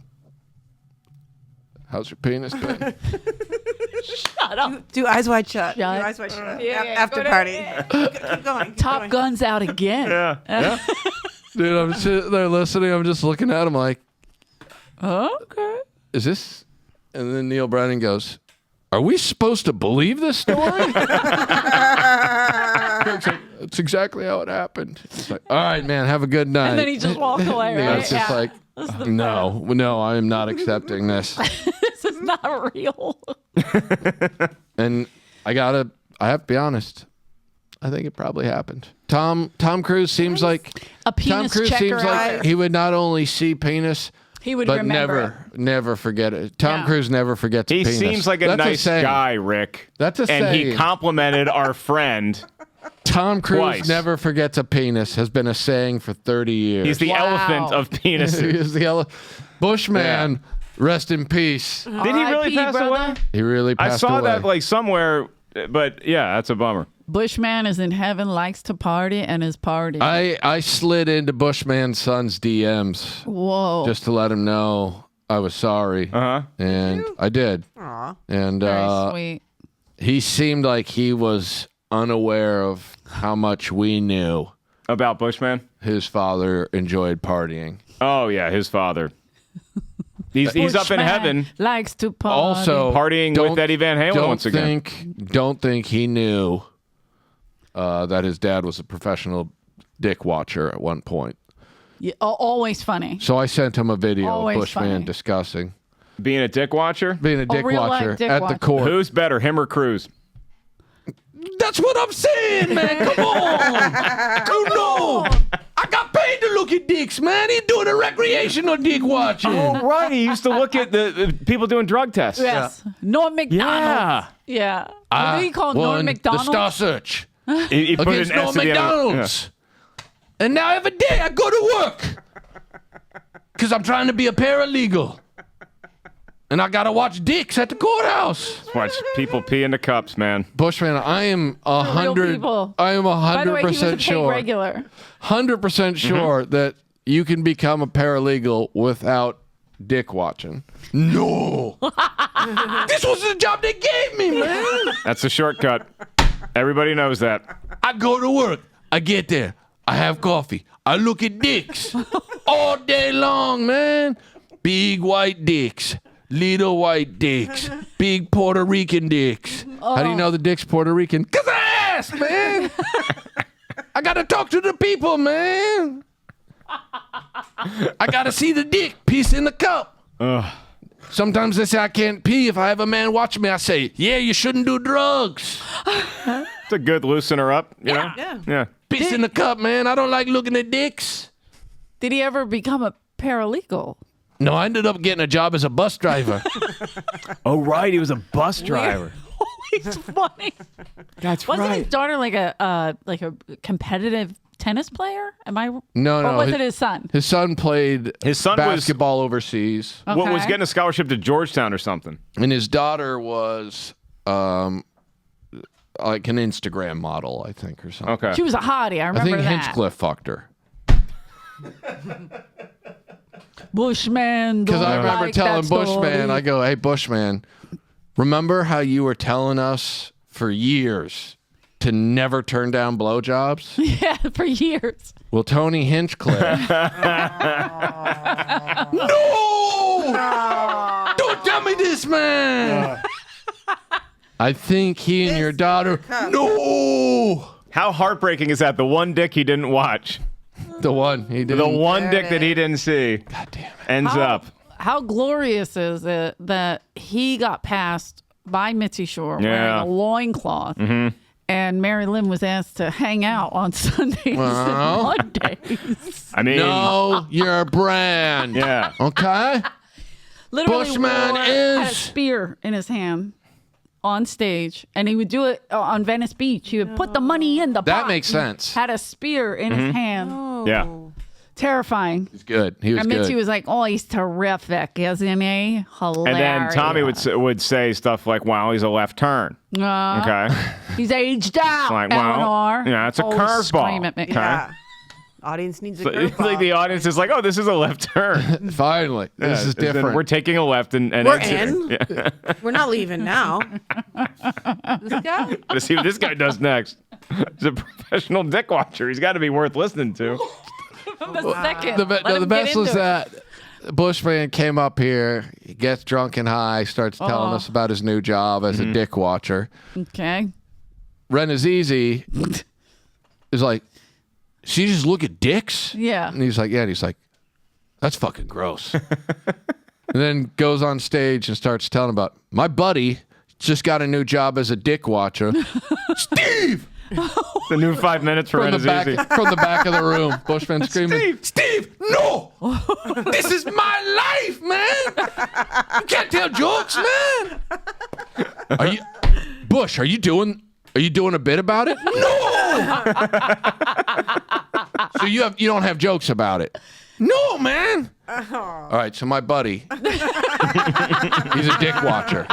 how's your penis been? Shut up. Do eyes wide shut. Do Shut. eyes wide shut. Yeah, After go party. to- Keep going. Keep Top going. Gun's out again. Yeah. Dude, I'm sitting there listening. I'm just looking at him like, Okay. is this? And then Neil Brennan goes, are we supposed to believe this story? Kirk's like, that's exactly how it happened. He's like, all right, man, have a good night. And then he just walked away, Yeah, right? it's just Yeah. like, no, I am not accepting this. This is not real. And I have to be honest. I think it probably happened. Tom Cruise seems like A Tom penis Cruise checker seems out like he would not only see penis, He would but remember it. never forget it. Tom Yeah. Cruise never forgets He a penis. seems like a That's nice saying. guy, Rick. That's a and he saying. complimented our friend. Tom Cruise Twice. never forgets a penis has been a saying for 30 years. He's the Wow. elephant of penises. He's the Bushman Rest in peace. Did he really pass away? He really passed away. I saw that like somewhere, but yeah, that's a bummer. Bushman is in heaven, likes to party, and is partying. I slid into Bushman's son's DMs. Whoa. Just to let him know I was sorry. And I did. Aw. And Very sweet. he seemed like he was unaware of how much we knew About Bushman? his father enjoyed partying. Oh, yeah, his father. He's up in Bushman heaven likes to party. Also, partying with Eddie Van Halen once again. Don't think he knew that his dad was a professional dick watcher at one point. Yeah, always funny. So I sent him a video Always of Bushman funny. discussing Being a dick watcher? being a dick real life watcher dick at watcher. the court. Who's better, him or Cruz? That's what I'm saying, man. Come on. Come on. I got paid to look at dicks, man. He's doing a recreational dick watching. Oh, right. He used to look at the people doing drug tests. Yes. Norm McDonald. Yeah. Yeah. What did he call Norm won McDonald? the Star Search He put against an S Norm at the end of it. McDonald's. And now every day I go to work because I'm trying to be a paralegal. And I got to watch dicks at the courthouse. Yeah. Watch people pee in the cups, man. Bushman, I am Real 100. people. I am By the way, he was a 100% paid sure. regular. 100% sure that you can become a paralegal without dick watching. No. This was the job they gave me, man. That's a shortcut. Everybody knows that. I go to work. I get there. I have coffee. I look at dicks all day long, man. Big white dicks. Little white dicks. Big Puerto Rican dicks. How do you know the dick's Puerto Rican? 'Cause I asked, man. I got to talk to the people, man. I got to see the dick piece in the cup. Sometimes they say I can't pee. If I have a man watching me, I say, yeah, you shouldn't do drugs. It's a good loosener up, you know? Yeah. Piece in the cup, man. I don't like looking at dicks. Did he ever become a paralegal? No, I ended up getting a job as a bus driver. Oh, right. He was a bus driver. He's funny. That's Wasn't his daughter like a competitive tennis player? Am I? No, Or no. was it his son? His son played His son was basketball overseas. what was Okay. getting a scholarship to Georgetown or something. And his daughter was like an Instagram model, I think, or something. Okay. She was a hottie. I I remember think that. Hinchcliffe fucked her. Bushman. Because I don't remember like telling that Bushman, story. I go, hey, Bushman, remember how you were telling us for years to never turn down blowjobs? Yeah, for years. Well, Tony Hinchcliffe. No! Don't tell me this, man! I think he and your daughter. No! How heartbreaking is that? The one dick he didn't watch. The one he did. The one dick that he didn't see. God damn it. Ends up. How glorious is it that he got passed by Mitzi Shore Yeah. wearing a loincloth, and Mary Lynn was asked to hang out on Sundays Well. and Mondays. I mean, No, you're a brand. yeah. Okay? Literally Bushman had a is- spear in his hand on stage, and he would do it on Venice Beach. He would put the money in the That pot. makes sense. Had a spear in his hand. Yeah. Terrifying. He's good. He was And Mitzi good. was like, "Oh, he's terrific, isn't he? Hilarious." And then Tommy would say stuff like, "Wow, he's a left turn." Okay. He's aged out. Like, well, Eleanor. yeah, it's a Always curveball. scream at me. Okay. Yeah. Audience needs a So it's like the curveball. audience is like, "Oh, this is a left turn." Finally. This Yeah, is and then different. We're taking a left and We're exiting. in. Yeah. We're not leaving now. This guy? To see what this guy does next. He's a professional dick watcher. He's got to be worth listening to. The second. The Let him the get best was into it. that Bushman came up here, he gets drunk and high, starts telling us about his new job as a dick watcher. Okay. Renazizi is like, so you just look at dicks? Yeah. And he's like, yeah. And he's like, that's fucking gross. And then goes on stage and starts telling about, my buddy just got a new job as a dick watcher. Steve! The new 5 minutes for From the, back, Renazizi. from the back of the room. Bushman screaming, Steve, no! This is my life, man! You can't tell jokes, man! Are you, Bush, are you doing a bit about it? No! So you don't have jokes about it? No, man! All right, so my buddy, he's a dick watcher.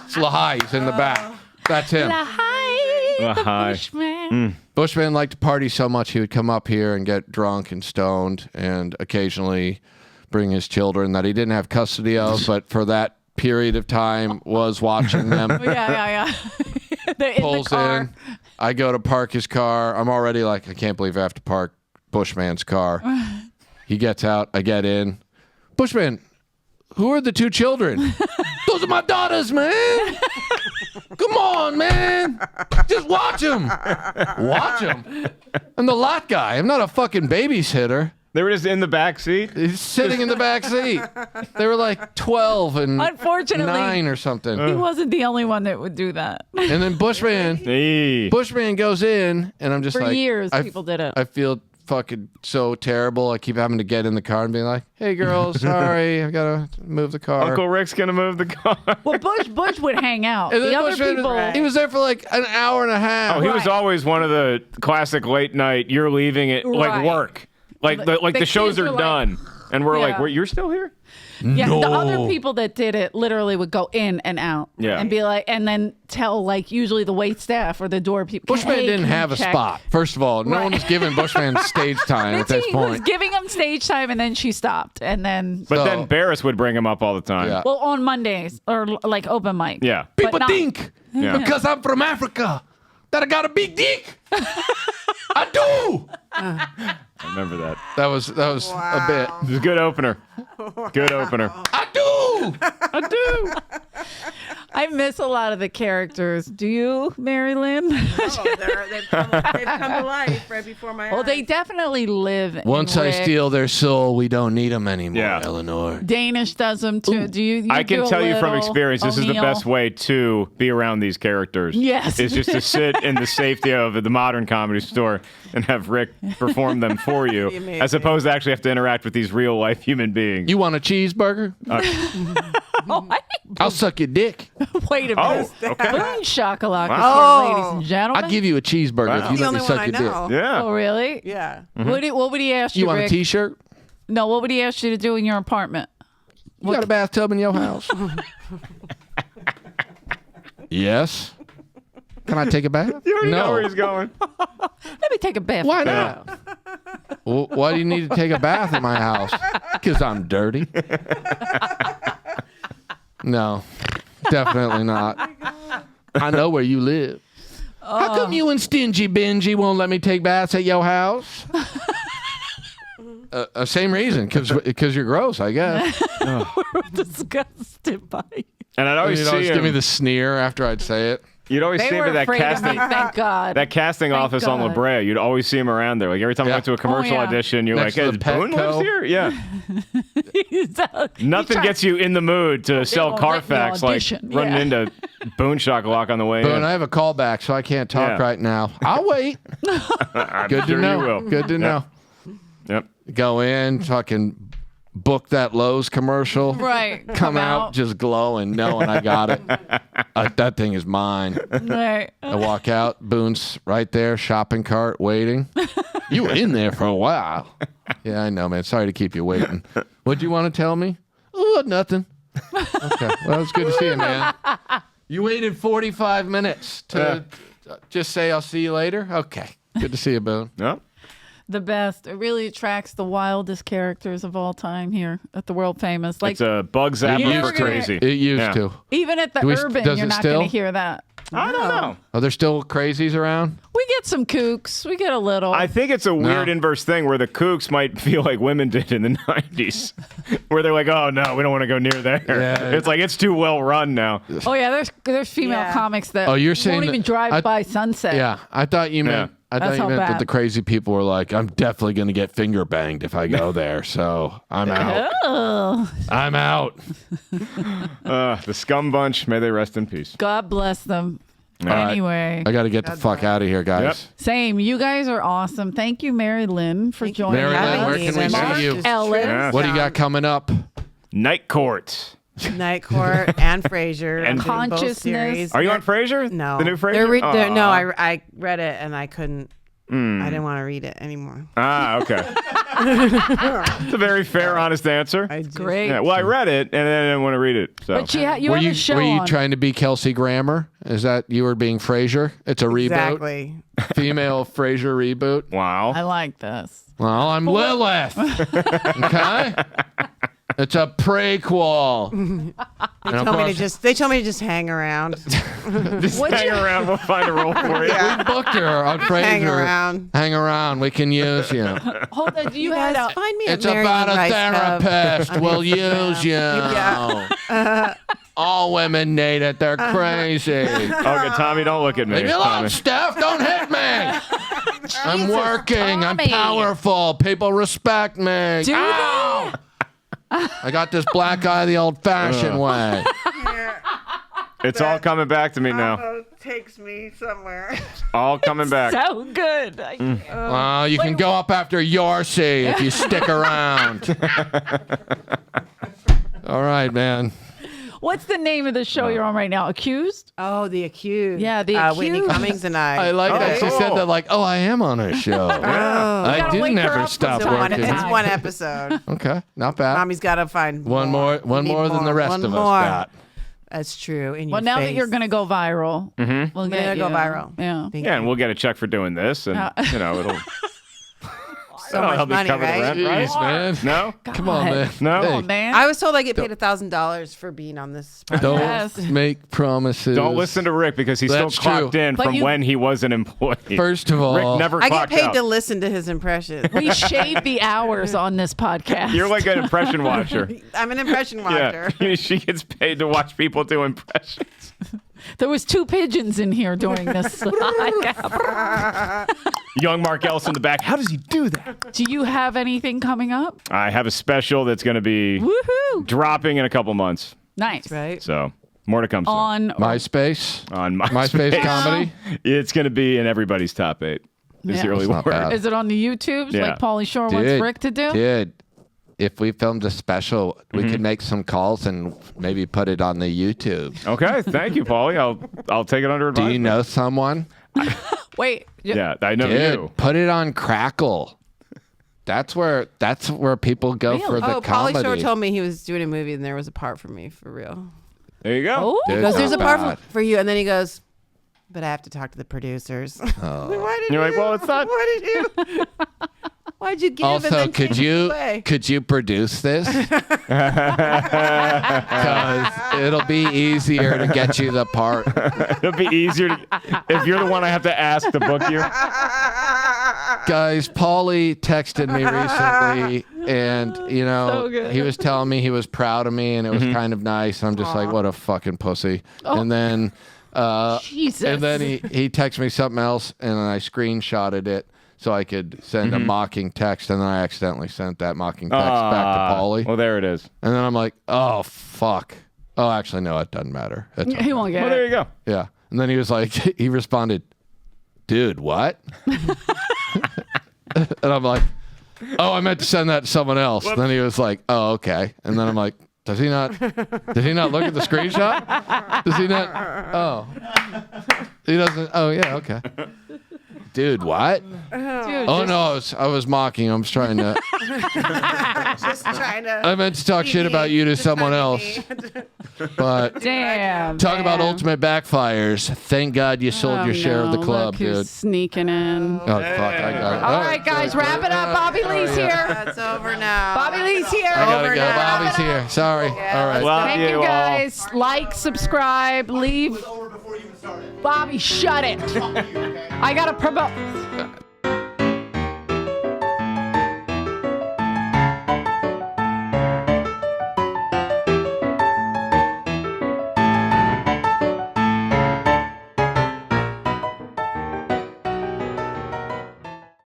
It's Lahai. He's in the back. That's him. Lahai, the Bushman. Bushman liked to party so much he would come up here and get drunk and stoned and occasionally bring his children that he didn't have custody of, but for that period of time was watching them. Yeah. They're in Pulls the car. in. I go to park his car. I'm already like, I can't believe I have to park Bushman's car. He gets out. I get in. Bushman, who are the two children? Those are my daughters, man. Come on, man. Just watch them. Watch them. I'm the lot guy. I'm not a fucking babysitter. They were just in the back seat. He's sitting in the back seat. They were like 12 and Unfortunately, 9 or something. He wasn't the only one that would do that. And then Bushman goes in, and I'm just For like, years, people did it. I feel fucking so terrible. I keep having to get in the car and be like, "Hey, girls, sorry, I've got to move the car." Uncle Rick's gonna move the car. Well, Bush would hang out. And then The other Bushman, people. he was there for like an hour and a half. Oh, he was always one of the classic late night. You're leaving it like Right. work, like The the shows kids are are like- done, and we're like, Yeah. "You're still here?" Yeah, the No. other people that did it literally would go in and out. Yeah. And be like, and then tell like usually the wait staff or the door people. Bushman "Hey, didn't can you have a check?" spot. First of all, no Right. one was giving Bushman stage time at this Mitzi was point. giving him stage time, and then she stopped, and then But So- then Barris would bring him up all the time. Yeah. well on Mondays or like open mic. Yeah. But People not- think Yeah. because I'm from Africa that I got a big dick. I do. I remember that. That was a bit. It was a good opener. Good opener. I do. I do. I miss a lot of the characters. Do you, Mary Lynn? They've come to life right before my Well, eyes. they definitely live. Once in I Rick. steal their soul, we don't need them anymore, Yeah. Eleanor. Danish does them too. Do you? I do can a tell you from little experience, this is the O'Neill? best way to be around these characters. Yes. Is just to sit in the safety of the modern comedy store and have Rick perform them for you, Amazing. as opposed to actually have to interact with these real life human beings. You want a cheeseburger? Oh, I'll suck your dick. wait a Oh, minute. okay. Boom shakalaka, Wow. here, ladies and gentlemen. I'll give you a cheeseburger Wow. if you the let me only one suck I your dick. know. Yeah. Oh, really? Yeah. What would he ask you, You want Rick? a T-shirt? No, what would he ask you to do in your apartment? You got a bathtub in your house? Yes. Can I take a bath? You already know No. where he's going. Let me take a bath. Why not? Well, why do you need to take a bath in my house? Because I'm dirty. No, definitely not. I know where you live. How come you and Stingy Benji won't let me take baths at your house? Same reason, because you're gross, I guess. We're disgusted by you. And I'd always You'd see always give me him. the sneer after I'd say it. You'd always They see him were at that afraid of casting. me, thank God. That casting Thank office on La God. Brea, you'd always see him around there. Like every time I Yeah. went to a commercial yeah. audition, you're Next like, to "Hey, the Boone Petco. lives here?" Yeah. Nothing tried- gets you in the mood to sell won't let you Carfax like audition. running Yeah. into Boone Shakalak on the way Boone, in. I have a callback, so I can't talk Yeah. right now. I'll wait. I'm Good sure to know. You will. Good to know. Yep. Go in, fucking book that Lowe's commercial. Right. Come out just glowing, knowing I got it. That thing is mine. Right. I walk out, Boone's right there, shopping cart, waiting. You were in there for a while. Yeah, I know, man. Sorry to keep you waiting. What'd you want to tell me? Oh, nothing. Okay. Well, it's good to see you, man. You waited 45 minutes to just say I'll see you later? Okay. Good to see you, Boone. Yep. The best. It really attracts the wildest characters of all time here at the world famous. Like It's a bug zapper never for gonna- crazy. It used Yeah. to. even at the Do we- urban, does you're it not still? going to hear that. I don't know. Are there still crazies around? We get some kooks. We get a little. I think it's a weird No. inverse thing where the kooks might feel like women did in the 90s, where they're like, "Oh no, we don't want to go near there." Yeah. It's like it's too well run now. Oh yeah, there's female Yeah. comics that Oh, you're saying won't that- even drive by sunset. Yeah. I thought you meant. I thought That's you how meant that bad. the crazy people were like, I'm definitely going to get finger banged if I go there, so I'm out. Oh, I'm out. The scum bunch, may they rest in peace. God bless them. right. Anyway, I got to get the fuck out of here, guys. Yep. same. You guys are awesome. Thank you, Mary Lynn, for joining Mary us. Lynn, where can we Mark see you? Ellis. Yeah. What do you got coming up? Night Court. Night Court and Frasier. And I'm doing both Consciousness. series. Are you on Frasier? No. The new Frasier? They're no, Aw. I read it and I couldn't. I didn't want to read it anymore. Ah, okay. It's a very fair, honest answer. Great. Yeah, well, I read it, and then I didn't want to read it. So. But you had a show Were you on. trying to be Kelsey Grammer? Is that you were being Frasier? It's a reboot. Exactly. Female Frasier reboot. Wow. I like this. Well, I'm Lilith. Okay. It's a prequel. They told me to just hang around. Just hang around. We'll find a role for you. We booked her on Frasier. Hang around. Hang around. We can use you. Hold on. Do you Guys, have find me It's at Mary about a Lynn Rajskub. therapist. We'll use you. Yeah. All women need it. They're crazy. Okay, Tommy, don't look at me. Leave me alone, Tommy. Steph. Don't hit me. I'm working. Tommy. I'm powerful. People respect me. Do Ow! I got this black eye the old-fashioned way. It's all coming back to me now. Takes me somewhere. All coming back. so good? Well, you can go up after Yorsi if you stick around. All right, man. What's the name of the show you're on right now? Accused? Oh, The Accused. Yeah, The Whitney Accused. Cummings and I. I like that she said cool. that, like, oh, I am on a show. I gotta do wake her never up stop sometime. working. It's one episode. Okay, not bad. Mommy's got to find One more We need than the rest One of us more. got. That's true. In Well, your now face. that you're going to go viral, we'll I'm get gonna go you. viral. Yeah. Thank Yeah, you. and we'll get a check for doing this, and it'll so that'll much help me money, cover the right? rent, Jeez, man. No, Come on, man. no. Come on, man. I was told I get paid $1,000 for being on this podcast. Don't Yes. make promises. Don't listen to Rick because he's That's still clocked true. in But from you- when he was an employee. First of all, Rick never I get clocked paid out. to listen to his impressions. We shave the hours on this podcast. You're like an impression watcher. I'm an impression watcher. Yeah, she gets paid to watch people do impressions. There was 2 pigeons in here during this podcast. Young Mark Ellis in the back. How does he do that? Do you have anything coming up? I have a special that's going to be Woohoo! dropping in a couple months. Nice. Right? So more to come soon. On MySpace. On MySpace comedy. It's going to be in everybody's top 8. Is Yeah. the early That's not word. bad. Is it on the YouTubes Yeah. like Pauly Shore wants Rick to do? Dude, if we filmed a special, we could make some calls and maybe put it on the YouTube. Okay, thank you, Paulie. I'll take it under Do advisement. you know someone? Wait. Yeah, I know Dude, you. put it on Crackle. That's where people go for the Oh, Pauly comedy. Shore told me he was doing a movie and there was a part for me, for real. There you go. Oh, Dude, He goes, there's a not part bad. for you. And then he goes, but I have to talk to the producers. Why did You're you? like, well, it's not- Why did you? Why'd you give and Also, then could take it you away? produce this? Because it'll be easier to get you the part. It'll be easier if you're the one I have to ask to book you. Guys, Paulie texted me recently, and So good. he was telling me he was proud of me, and it was kind of nice. I'm just like, what a fucking pussy. And then, Jesus. and then he texted me something else, and then I screenshotted it so I could send a mocking text, and then I accidentally sent that mocking text back to Paulie. Well, there it is. And then I'm like, oh fuck. Oh, actually, no, it doesn't matter. It's He won't get Well, it. there you go. yeah. And then he was like, he responded, dude, what? And I'm like, oh, I meant to send that to someone else. Then he was like, oh, okay. And then I'm like, did he not look at the screenshot? Does he not? Oh. He doesn't. Oh, yeah, okay. Dude, what? Dude, Oh, no, I was mocking. I was trying to. Just trying to. I meant to talk shit about you to someone else. But damn. talk about man. ultimate backfires. Thank God you sold your share of the no, club, look who's dude. sneaking in. Oh, fuck. I got it. All right, guys, wrap it up. Bobby Lee's here. That's over now. Bobby Lee's here. I gotta Over go. now. Bobby's here. Sorry. All right. Love Thank you all. guys. Like, subscribe, leave. Bobby, shut it. I gotta promote.